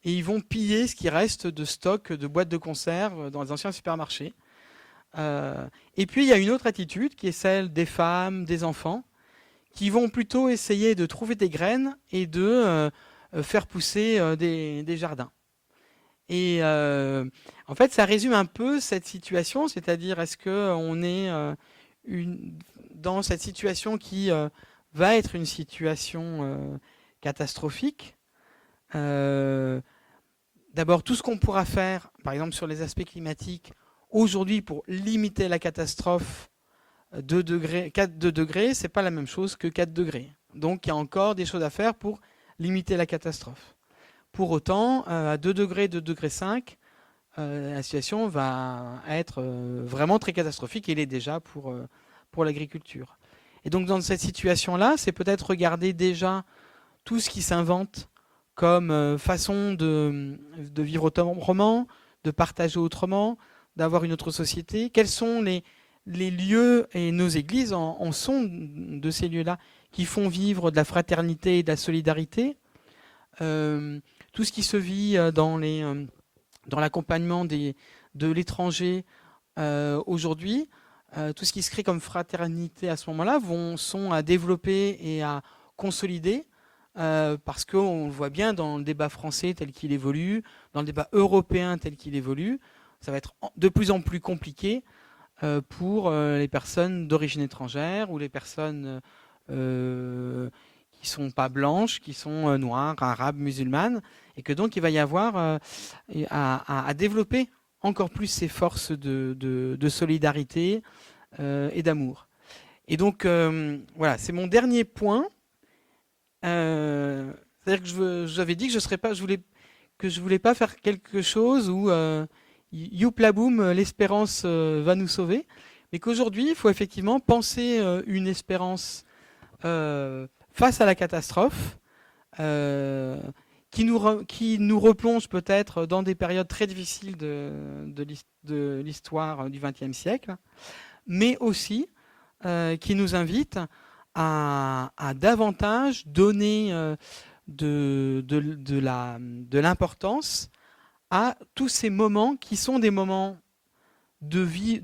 Speaker 1: et ils vont piller ce qui reste de stock de boîtes de conserve dans les anciens supermarchés. Et puis il y a une autre attitude qui est celle des femmes, des enfants, qui vont plutôt essayer de trouver des graines et de faire pousser des jardins. Et en fait, ça résume un peu cette situation, c'est-à-dire est-ce qu'on est dans cette situation qui va être une situation catastrophique. D'abord, tout ce qu'on pourra faire, par exemple sur les aspects climatiques, aujourd'hui pour limiter la catastrophe, 4 degrés, c'est pas la même chose que 4 degrés. Donc il y a encore des choses à faire pour limiter la catastrophe. Pour autant, à 2 degrés, 2 degrés 5, la situation va être vraiment très catastrophique et elle est déjà pour l'agriculture. Et donc dans cette situation-là, c'est peut-être regarder déjà tout ce qui s'invente comme façon de vivre autrement, de partager autrement, d'avoir une autre société. Quels sont les lieux, et nos églises en sont de ces lieux-là, qui font vivre de la fraternité et de la solidarité. Tout ce qui se vit dans l'accompagnement de l'étranger aujourd'hui, tout ce qui se crée comme fraternité à ce moment-là sont à développer et à consolider, parce qu'on le voit bien dans le débat français tel qu'il évolue, dans le débat européen tel qu'il évolue, ça va être de plus en plus compliqué pour les personnes d'origine étrangère ou les personnes qui sont pas blanches, qui sont noires, arabes, musulmanes, et que donc il va y avoir à développer encore plus ces forces de solidarité et d'amour. Et donc voilà, c'est mon dernier point. C'est-à-dire que j'avais dit que je voulais pas faire quelque chose où youpla boum, l'espérance va nous sauver, mais qu'aujourd'hui il faut effectivement penser une espérance face à la catastrophe, qui nous replonge peut-être dans des périodes très difficiles de l'histoire du XXe siècle, mais aussi qui nous invite à davantage donner de l'importance à tous ces moments qui sont des moments de vie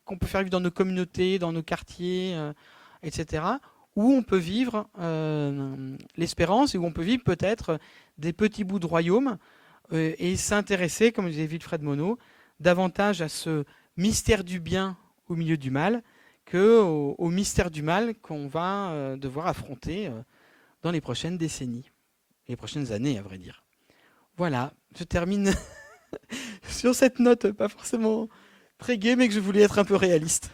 Speaker 1: qu'on peut faire vivre dans nos communautés, dans nos quartiers, etc., où on peut vivre l'espérance et où on peut vivre peut-être des petits bouts de royaume et s'intéresser, comme disait Wilfred Monod, davantage à ce mystère du bien au milieu du mal qu'au mystère du mal qu'on va devoir affronter dans les prochaines décennies, les prochaines années à vrai dire. Voilà, je termine sur cette note pas forcément très gaie, mais que je voulais être un peu réaliste.